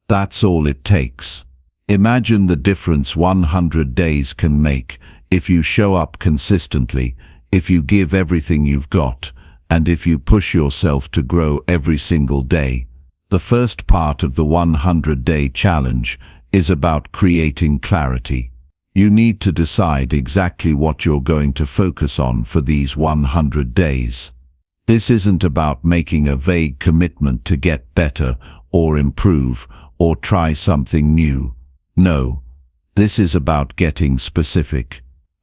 That's all it takes. Imagine the difference 100 days can make if you show up consistently, if you give everything you've got, and if you push yourself to grow every single day. The first part of the 100-day challenge is about creating clarity. You need to decide exactly what you're going to focus on for these 100 days. This isn't about making a vague commitment to get better or improve or try something new. No, this is about getting specific.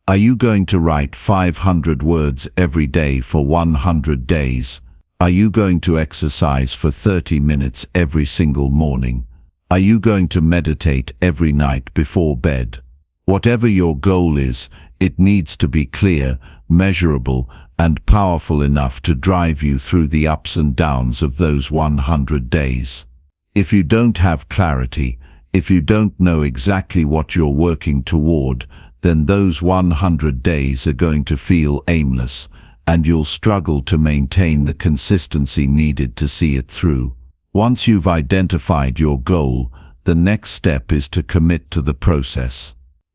Are you going to write 500 words every day for 100 days? Are you going to exercise for 30 minutes every single morning? Are you going to meditate every night before bed? Whatever your goal is, it needs to be clear, measurable, and powerful enough to drive you through the ups and downs of those 100 days. If you don't have clarity, if you don't know exactly what you're working toward, then those 100 days are going to feel aimless, and you'll struggle to maintain the consistency needed to see it through. Once you've identified your goal, the next step is to commit to the process.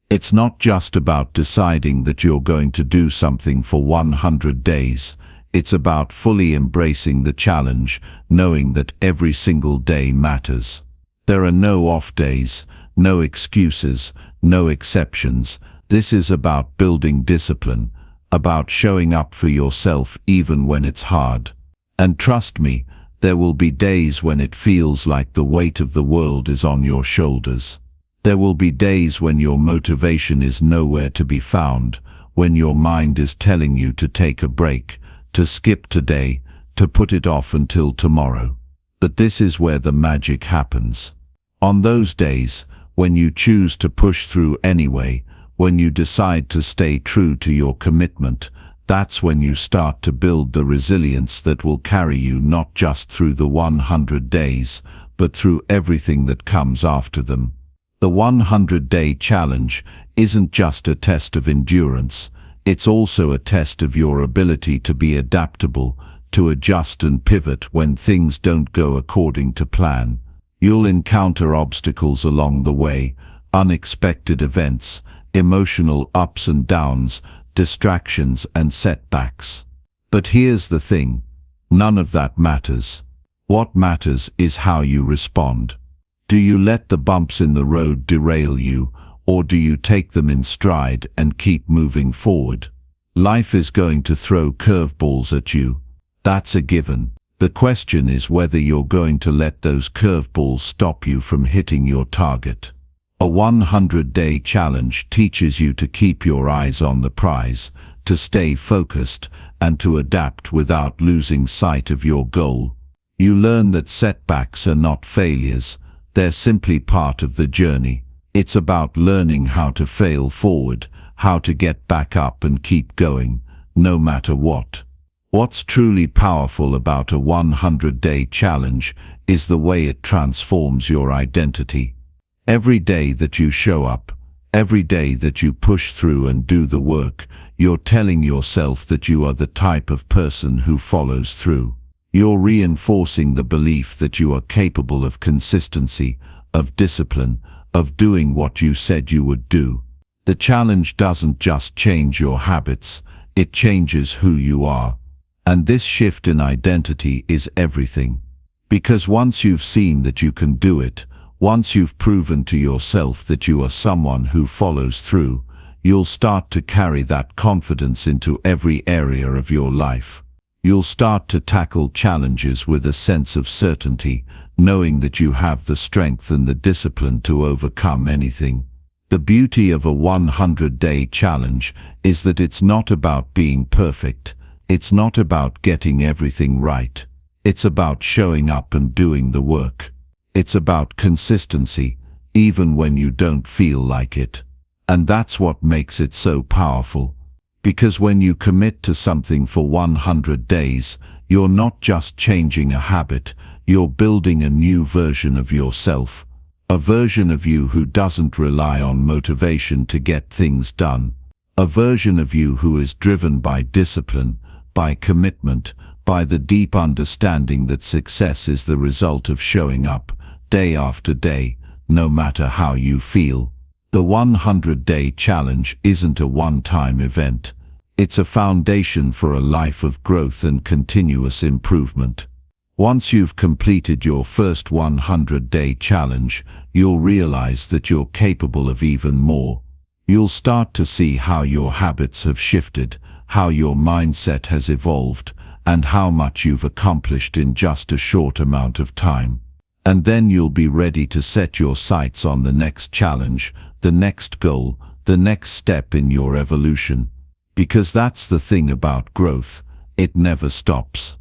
It's not just about deciding that you're going to do something for 100 days. It's about fully embracing the challenge, knowing that every single day matters. There are no off days, no excuses, no exceptions. This is about building discipline, about showing up for yourself even when it's hard. And trust me, there will be days when it feels like the weight of the world is on your shoulders. There will be days when your motivation is nowhere to be found, when your mind is telling you to take a break, to skip today, to put it off until tomorrow. But this is where the magic happens. On those days, when you choose to push through anyway, when you decide to stay true to your commitment, that's when you start to build the resilience that will carry you not just through the 100 days, but through everything that comes after them. The 100-day challenge isn't just a test of endurance, it's also a test of your ability to be adaptable, to adjust and pivot when things don't go according to plan. You'll encounter obstacles along the way, unexpected events, emotional ups and downs, distractions and setbacks. But here's the thing, none of that matters. What matters is how you respond. Do you let the bumps in the road derail you, or do you take them in stride and keep moving forward? Life is going to throw curveballs at you. That's a given. The question is whether you're going to let those curveballs stop you from hitting your target. A 100-day challenge teaches you to keep your eyes on the prize, to stay focused, and to adapt without losing sight of your goal. You learn that setbacks are not failures. They're simply part of the journey. It's about learning how to fail forward, how to get back up and keep going, no matter what. What's truly powerful about a 100-day challenge is the way it transforms your identity. Every day that you show up, Every day that you push through and do the work, you're telling yourself that you are the type of person who follows through. You're reinforcing the belief that you are capable of consistency, of discipline, of doing what you said you would do. The challenge doesn't just change your habits, it changes who you are. And this shift in identity is everything. Because once you've seen that you can do it, once you've proven to yourself that you are someone who follows through, you'll start to carry that confidence into every area of your life. You'll start to tackle challenges with a sense of certainty, knowing that you have the strength and the discipline to overcome anything. The beauty of a 100-day challenge is that it's not about being perfect. It's not about getting everything right. It's about showing up and doing the work. It's about consistency, even when you don't feel like it. And that's what makes it so powerful. Because when you commit to something for 100 days, you're not just changing a habit, you're building a new version of yourself. A version of you who doesn't rely on motivation to get things done. A version of you who is driven by discipline, by commitment, by the deep understanding that success is the result of showing up, day after day, no matter how you feel. The 100-day challenge isn't a one-time event. It's a foundation for a life of growth and continuous improvement. Once you've completed your first 100-day challenge, you'll realize that you're capable of even more. You'll start to see how your habits have shifted, how your mindset has evolved, and how much you've accomplished in just a short amount of time. And then you'll be ready to set your sights on the next challenge, the next goal, the next step in your evolution. Because that's the thing about growth, it never stops.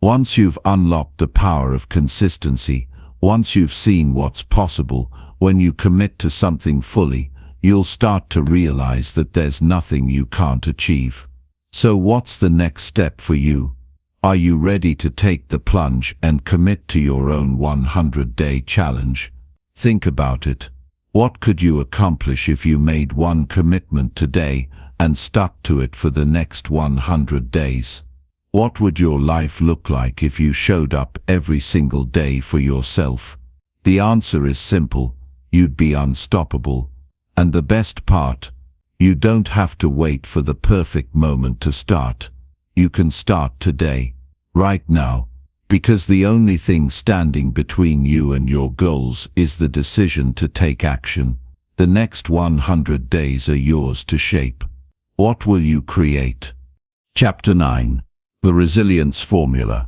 Once you've unlocked the power of consistency, once you've seen what's possible, when you commit to something fully, you'll start to realize that there's nothing you can't achieve. So what's the next step for you? Are you ready to take the plunge and commit to your own 100-day challenge? Think about it. What could you accomplish if you made one commitment today and stuck to it for the next 100 days? What would your life look like if you showed up every single day for yourself? The answer is simple. You'd be unstoppable. And the best part, you don't have to wait for the perfect moment to start. You can start today, right now, because the only thing standing between you and your goals is the decision to take action. The next 100 days are yours to shape. What will you create? Chapter 9. The Resilience Formula.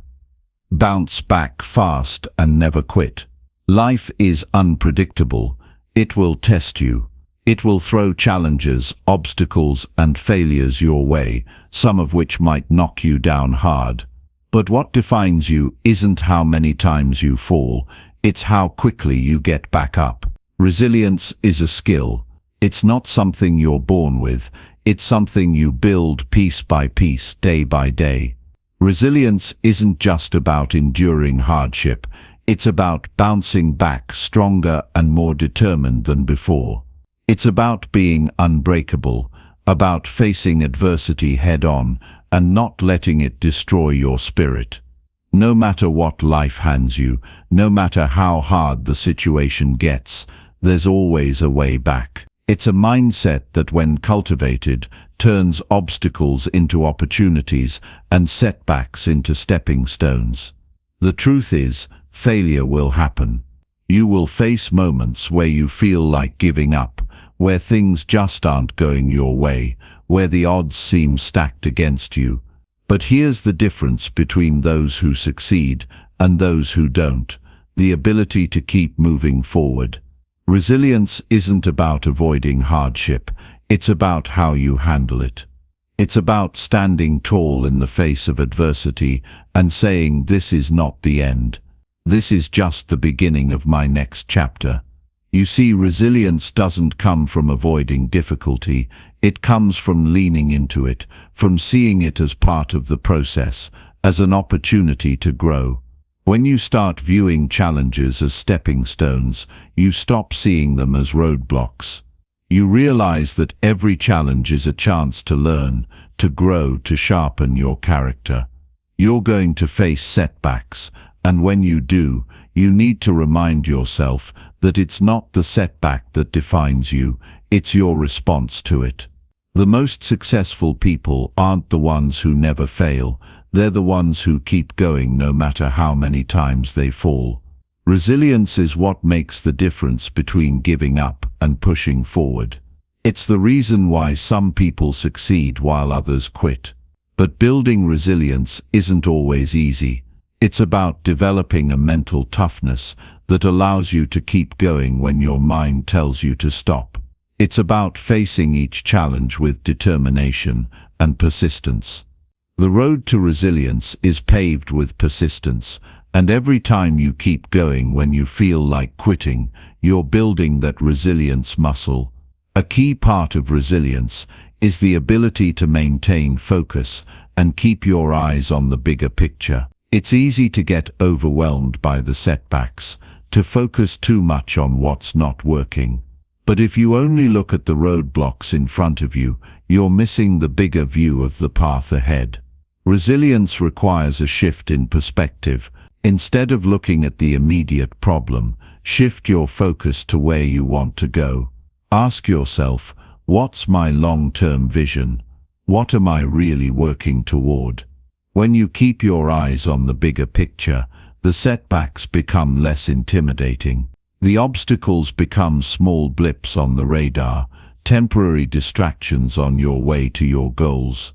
Bounce back fast and never quit. Life is unpredictable. It will test you. It will throw challenges, obstacles, and failures your way, some of which might knock you down hard. But what defines you isn't how many times you fall, it's how quickly you get back up. Resilience is a skill. It's not something you're born with, it's something you build piece by piece, day by day. Resilience isn't just about enduring hardship, it's about bouncing back stronger and more determined than before. It's about being unbreakable, about facing adversity head-on and not letting it destroy your spirit. No matter what life hands you, no matter how hard the situation gets, there's always a way back. It's a mindset that, when cultivated, turns obstacles into opportunities and setbacks into stepping stones. The truth is, failure will happen. You will face moments where you feel like giving up, where things just aren't going your way, where the odds seem stacked against you. But here's the difference between those who succeed and those who don't: the ability to keep moving forward. Resilience isn't about avoiding hardship, it's about how you handle it. It's about standing tall in the face of adversity and saying, "This is not the end. This is just the beginning of my next chapter." You see, resilience doesn't come from avoiding difficulty, it comes from leaning into it, from seeing it as part of the process, as an opportunity to grow. When you start viewing challenges as stepping stones, you stop seeing them as roadblocks. You realize that every challenge is a chance to learn, to grow, to sharpen your character. You're going to face setbacks, and when you do, you need to remind yourself that it's not the setback that defines you, it's your response to it. The most successful people aren't the ones who never fail, they're the ones who keep going no matter how many times they fall. Resilience is what makes the difference between giving up and pushing forward. It's the reason why some people succeed while others quit. But building resilience isn't always easy. It's about developing a mental toughness that allows you to keep going when your mind tells you to stop. It's about facing each challenge with determination and persistence. The road to resilience is paved with persistence, and every time you keep going when you feel like quitting, you're building that resilience muscle. A key part of resilience is the ability to maintain focus and keep your eyes on the bigger picture. It's easy to get overwhelmed by the setbacks, to focus too much on what's not working. But if you only look at the roadblocks in front of you, you're missing the bigger view of the path ahead. Resilience requires a shift in perspective. Instead of looking at the immediate problem, shift your focus to where you want to go. Ask yourself, what's my long-term vision? What am I really working toward? When you keep your eyes on the bigger picture, the setbacks become less intimidating. The obstacles become small blips on the radar, temporary distractions on your way to your goals.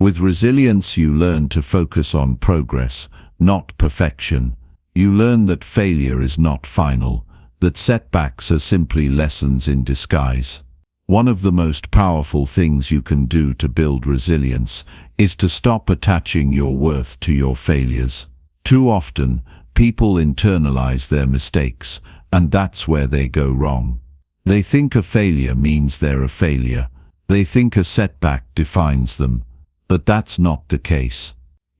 With resilience, you learn to focus on progress, not perfection. You learn that failure is not final, that setbacks are simply lessons in disguise. One of the most powerful things you can do to build resilience is to stop attaching your worth to your failures. Too often, people internalize their mistakes, and that's where they go wrong. They think a failure means they're a failure. They think a setback defines them. But that's not the case.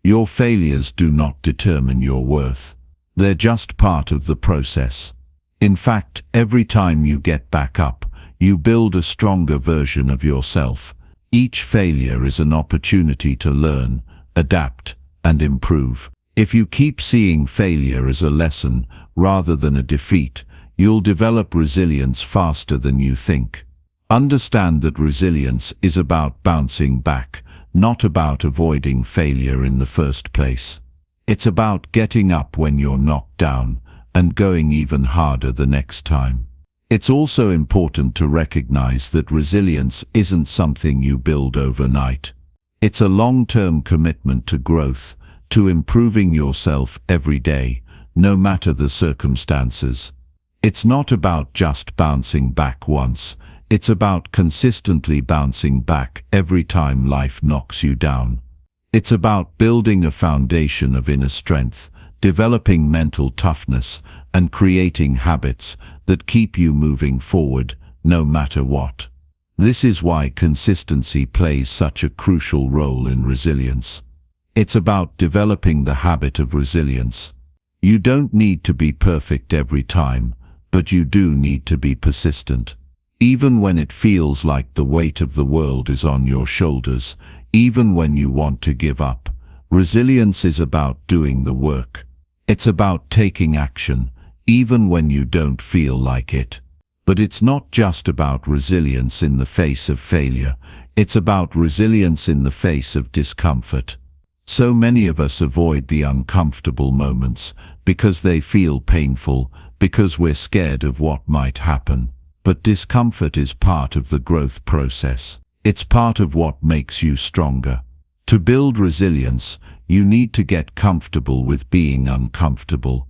Your failures do not determine your worth. They're just part of the process. In fact, every time you get back up, you build a stronger version of yourself. Each failure is an opportunity to learn, adapt, and improve. If you keep seeing failure as a lesson rather than a defeat, you'll develop resilience faster than you think. Understand that resilience is about bouncing back, not about avoiding failure in the first place. It's about getting up when you're knocked down and going even harder the next time. It's also important to recognize that resilience isn't something you build overnight. It's a long-term commitment to growth, to improving yourself every day, no matter the circumstances. It's not about just bouncing back once. It's about consistently bouncing back every time life knocks you down. It's about building a foundation of inner strength, developing mental toughness, and creating habits that keep you moving forward, no matter what. This is why consistency plays such a crucial role in resilience. It's about developing the habit of resilience. You don't need to be perfect every time, but you do need to be persistent. Even when it feels like the weight of the world is on your shoulders, even when you want to give up, resilience is about doing the work. It's about taking action, even when you don't feel like it. But it's not just about resilience in the face of failure. It's about resilience in the face of discomfort. So many of us avoid the uncomfortable moments because they feel painful, because we're scared of what might happen. But discomfort is part of the growth process. It's part of what makes you stronger. To build resilience, you need to get comfortable with being uncomfortable.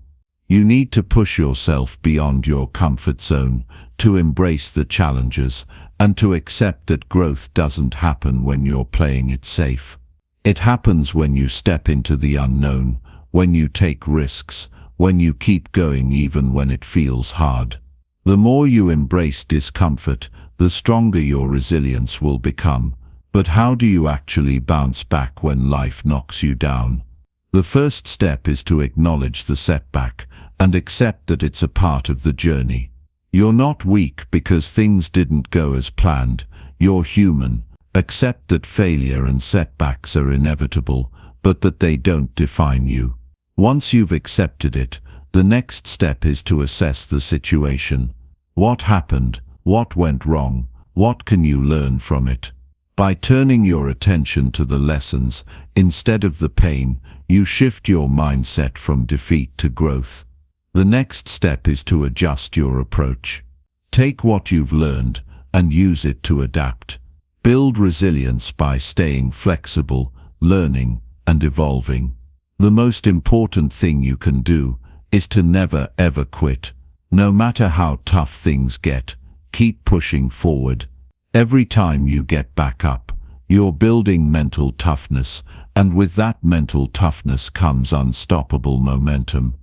You need to push yourself beyond your comfort zone, to embrace the challenges, and to accept that growth doesn't happen when you're playing it safe. It happens when you step into the unknown, when you take risks, when you keep going even when it feels hard. The more you embrace discomfort, the stronger your resilience will become. But how do you actually bounce back when life knocks you down? The first step is to acknowledge the setback and accept that it's a part of the journey. You're not weak because things didn't go as planned. You're human. Accept that failure and setbacks are inevitable, but that they don't define you. Once you've accepted it, the next step is to assess the situation. What happened? What went wrong? What can you learn from it? By turning your attention to the lessons instead of the pain, you shift your mindset from defeat to growth. The next step is to adjust your approach. Take what you've learned and use it to adapt. Build resilience by staying flexible, learning, and evolving. The most important thing you can do is to never ever quit. No matter how tough things get, keep pushing forward. Every time you get back up, you're building mental toughness, and with that mental toughness comes unstoppable momentum.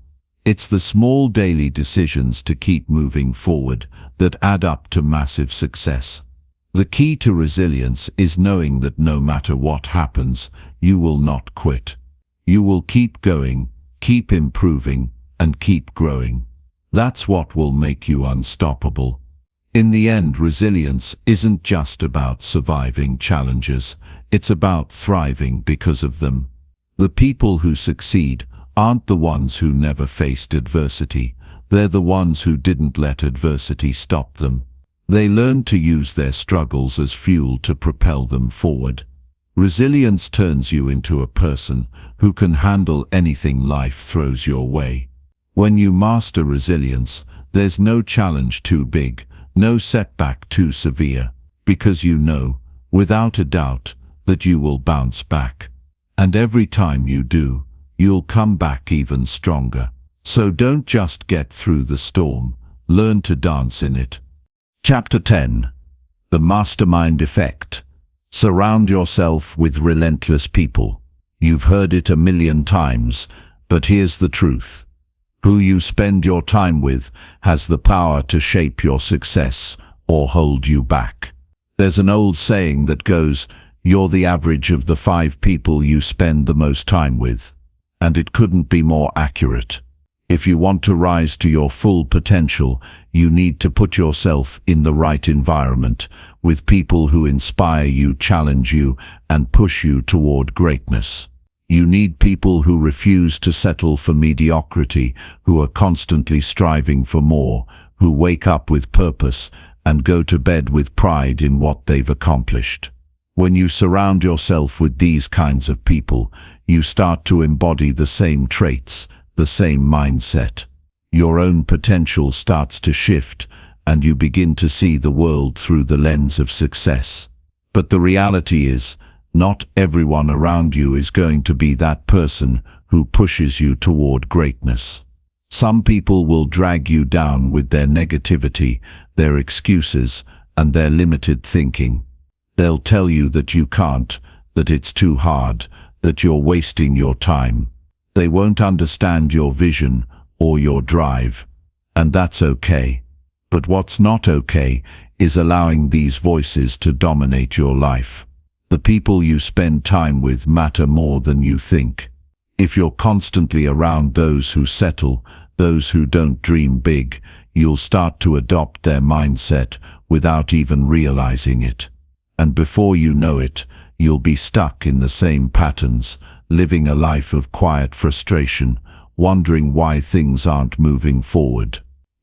It's the small daily decisions to keep moving forward that add up to massive success. The key to resilience is knowing that no matter what happens, you will not quit. You will keep going, keep improving, and keep growing. That's what will make you unstoppable. In the end, resilience isn't just about surviving challenges, it's about thriving because of them. The people who succeed aren't the ones who never faced adversity, they're the ones who didn't let adversity stop them. They learned to use their struggles as fuel to propel them forward. Resilience turns you into a person who can handle anything life throws your way. When you master resilience, there's no challenge too big, no setback too severe, because you know, without a doubt, that you will bounce back. And every time you do, you'll come back even stronger. So don't just get through the storm, learn to dance in it. Chapter 10. The Mastermind Effect. Surround yourself with relentless people. You've heard it a million times, but here's the truth. Who you spend your time with has the power to shape your success or hold you back. There's an old saying that goes, "You're the average of the 5 people you spend the most time with." And it couldn't be more accurate. If you want to rise to your full potential, you need to put yourself in the right environment, with people who inspire you, challenge you, and push you toward greatness. You need people who refuse to settle for mediocrity, who are constantly striving for more, who wake up with purpose and go to bed with pride in what they've accomplished. When you surround yourself with these kinds of people, you start to embody the same traits, the same mindset. Your own potential starts to shift, and you begin to see the world through the lens of success. But the reality is, not everyone around you is going to be that person who pushes you toward greatness. Some people will drag you down with their negativity, their excuses, and their limited thinking. They'll tell you that you can't, that it's too hard, that you're wasting your time. They won't understand your vision or your drive, and that's okay. But what's not okay is allowing these voices to dominate your life. The people you spend time with matter more than you think. If you're constantly around those who settle, those who don't dream big, you'll start to adopt their mindset without even realizing it. And before you know it, you'll be stuck in the same patterns, living a life of quiet frustration, wondering why things aren't moving forward.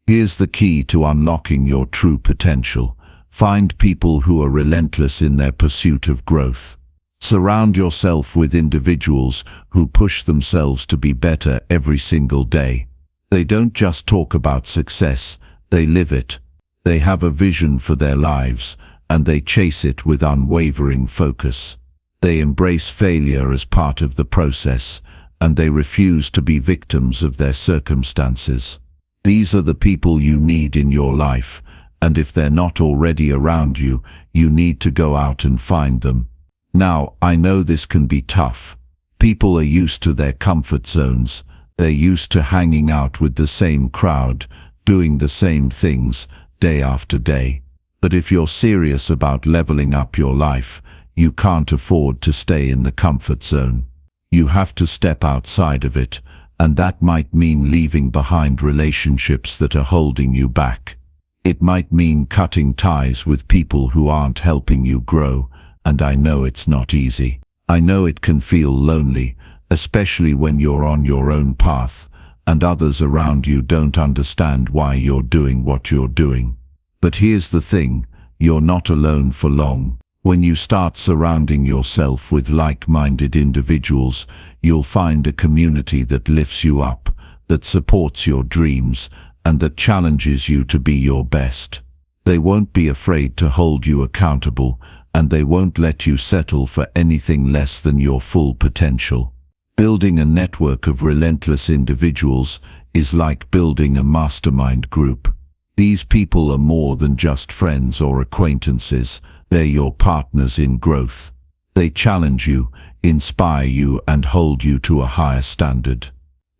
Here's the key to unlocking your true potential. Find people who are relentless in their pursuit of growth. Surround yourself with individuals who push themselves to be better every single day. They don't just talk about success, they live it. They have a vision for their lives, and they chase it with unwavering focus. They embrace failure as part of the process, and they refuse to be victims of their circumstances. These are the people you need in your life, and if they're not already around you, you need to go out and find them. Now, I know this can be tough. People are used to their comfort zones. They're used to hanging out with the same crowd, doing the same things, day after day. But if you're serious about leveling up your life, you can't afford to stay in the comfort zone. You have to step outside of it, and that might mean leaving behind relationships that are holding you back. It might mean cutting ties with people who aren't helping you grow, and I know it's not easy. I know it can feel lonely, especially when you're on your own path, and others around you don't understand why you're doing what you're doing. But here's the thing, you're not alone for long. When you start surrounding yourself with like-minded individuals, you'll find a community that lifts you up, that supports your dreams, and that challenges you to be your best. They won't be afraid to hold you accountable, and they won't let you settle for anything less than your full potential. Building a network of relentless individuals is like building a mastermind group. These people are more than just friends or acquaintances. They're your partners in growth. They challenge you, inspire you, and hold you to a higher standard.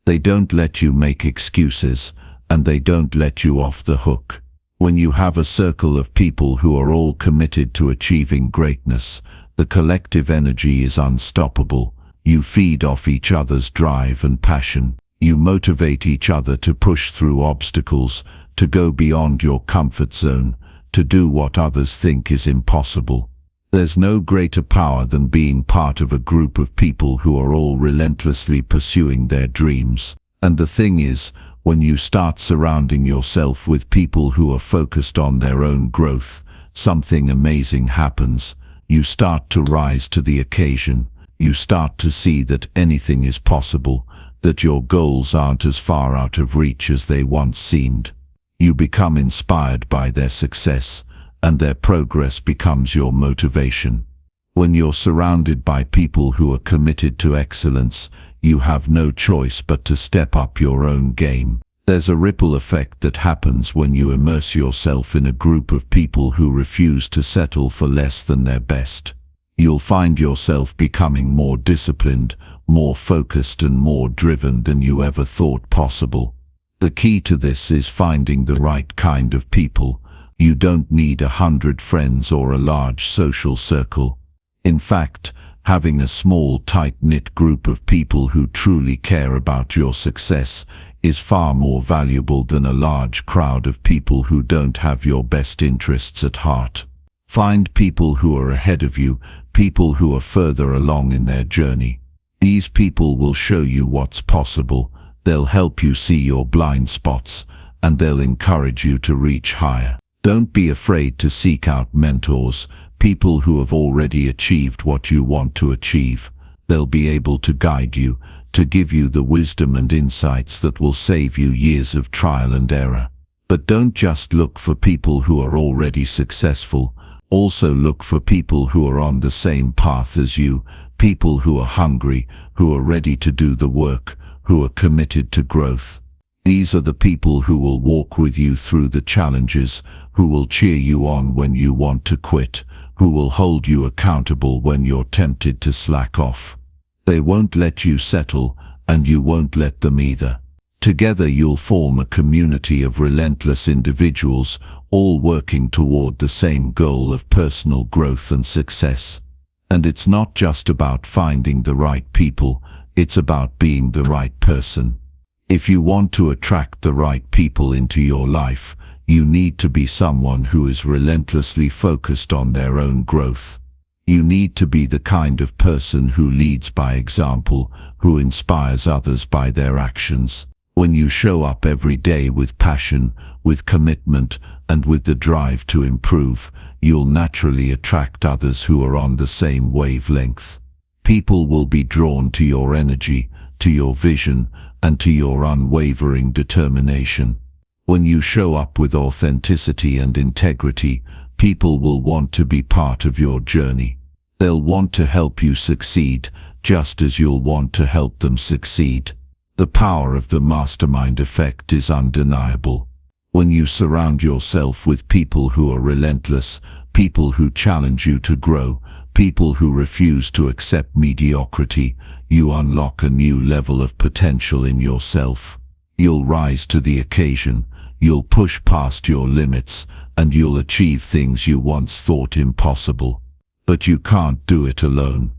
They don't let you make excuses, and they don't let you off the hook. When you have a circle of people who are all committed to achieving greatness, the collective energy is unstoppable. You feed off each other's drive and passion. You motivate each other to push through obstacles, to go beyond your comfort zone, to do what others think is impossible. There's no greater power than being part of a group of people who are all relentlessly pursuing their dreams. And the thing is, when you start surrounding yourself with people who are focused on their own growth, something amazing happens. You start to rise to the occasion. You start to see that anything is possible, that your goals aren't as far out of reach as they once seemed. You become inspired by their success, and their progress becomes your motivation. When you're surrounded by people who are committed to excellence, you have no choice but to step up your own game. There's a ripple effect that happens when you immerse yourself in a group of people who refuse to settle for less than their best. You'll find yourself becoming more disciplined, more focused, and more driven than you ever thought possible. The key to this is finding the right kind of people. You don't need 100 friends or a large social circle. In fact, having a small, tight-knit group of people who truly care about your success is far more valuable than a large crowd of people who don't have your best interests at heart. Find people who are ahead of you, people who are further along in their journey. These people will show you what's possible. They'll help you see your blind spots, and they'll encourage you to reach higher. Don't be afraid to seek out mentors, people who have already achieved what you want to achieve. They'll be able to guide you, to give you the wisdom and insights that will save you years of trial and error. But don't just look for people who are already successful. Also look for people who are on the same path as you, people who are hungry, who are ready to do the work, who are committed to growth. These are the people who will walk with you through the challenges, who will cheer you on when you want to quit, who will hold you accountable when you're tempted to slack off. They won't let you settle, and you won't let them either. Together you'll form a community of relentless individuals, all working toward the same goal of personal growth and success. And it's not just about finding the right people, it's about being the right person. If you want to attract the right people into your life, you need to be someone who is relentlessly focused on their own growth. You need to be the kind of person who leads by example, who inspires others by their actions. When you show up every day with passion, with commitment, and with the drive to improve, you'll naturally attract others who are on the same wavelength. People will be drawn to your energy, to your vision, and to your unwavering determination. When you show up with authenticity and integrity, people will want to be part of your journey. They'll want to help you succeed, just as you'll want to help them succeed. The power of the mastermind effect is undeniable. When you surround yourself with people who are relentless, people who challenge you to grow, people who refuse to accept mediocrity, you unlock a new level of potential in yourself. You'll rise to the occasion, you'll push past your limits, and you'll achieve things you once thought impossible. But you can't do it alone.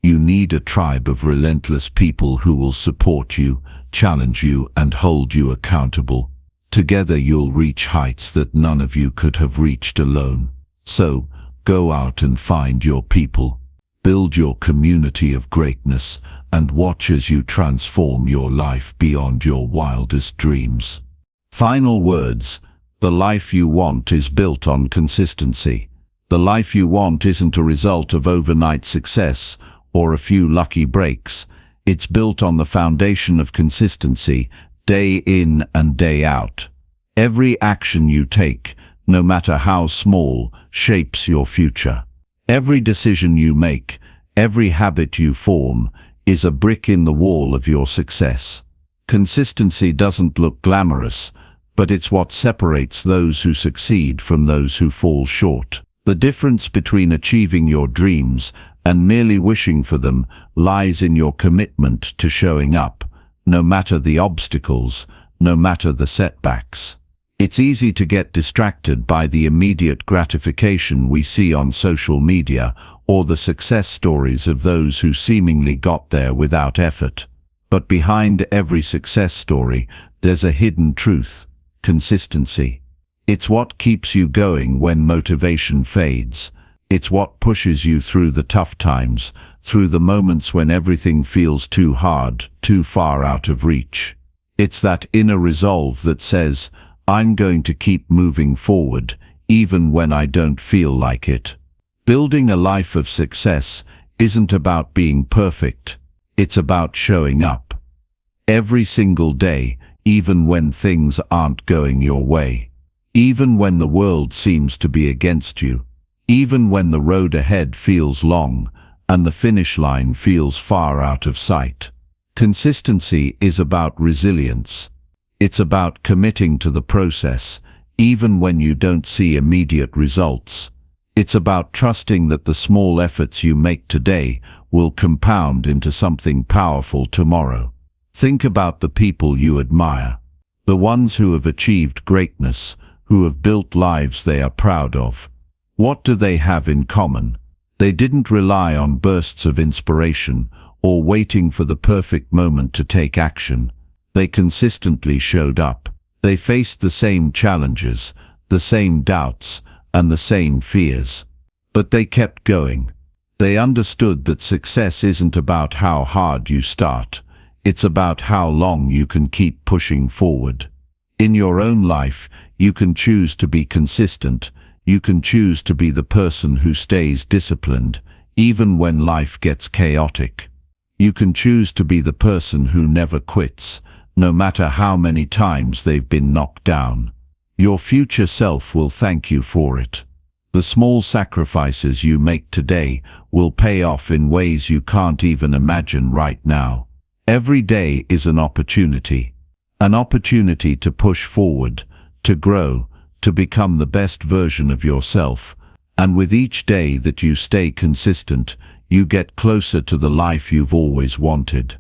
You need a tribe of relentless people who will support you, challenge you, and hold you accountable. Together you'll reach heights that none of you could have reached alone. So, go out and find your people. Build your community of greatness and watch as you transform your life beyond your wildest dreams. Final words. The life you want is built on consistency. The life you want isn't a result of overnight success or a few lucky breaks. It's built on the foundation of consistency, day in and day out. Every action you take, no matter how small, shapes your future. Every decision you make, every habit you form, is a brick in the wall of your success. Consistency doesn't look glamorous, but it's what separates those who succeed from those who fall short. The difference between achieving your dreams and merely wishing for them lies in your commitment to showing up, no matter the obstacles, no matter the setbacks. It's easy to get distracted by the immediate gratification we see on social media or the success stories of those who seemingly got there without effort. But behind every success story, there's a hidden truth: consistency. It's what keeps you going when motivation fades. It's what pushes you through the tough times, through the moments when everything feels too hard, too far out of reach. It's that inner resolve that says, I'm going to keep moving forward, even when I don't feel like it. Building a life of success isn't about being perfect. It's about showing up. Every single day, even when things aren't going your way. Even when the world seems to be against you. Even when the road ahead feels long and the finish line feels far out of sight. Consistency is about resilience. It's about committing to the process, even when you don't see immediate results. It's about trusting that the small efforts you make today will compound into something powerful tomorrow. Think about the people you admire. The ones who have achieved greatness, who have built lives they are proud of. What do they have in common? They didn't rely on bursts of inspiration or waiting for the perfect moment to take action. They consistently showed up. They faced the same challenges, the same doubts, and the same fears. But they kept going. They understood that success isn't about how hard you start. It's about how long you can keep pushing forward. In your own life, you can choose to be consistent. You can choose to be the person who stays disciplined, even when life gets chaotic. You can choose to be the person who never quits, no matter how many times they've been knocked down. Your future self will thank you for it. The small sacrifices you make today will pay off in ways you can't even imagine right now. Every day is an opportunity to push forward, to grow, to become the best version of yourself. And with each day that you stay consistent, you get closer to the life you've always wanted.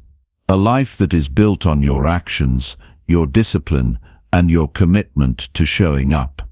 A life that is built on your actions, your discipline, and your commitment to showing up.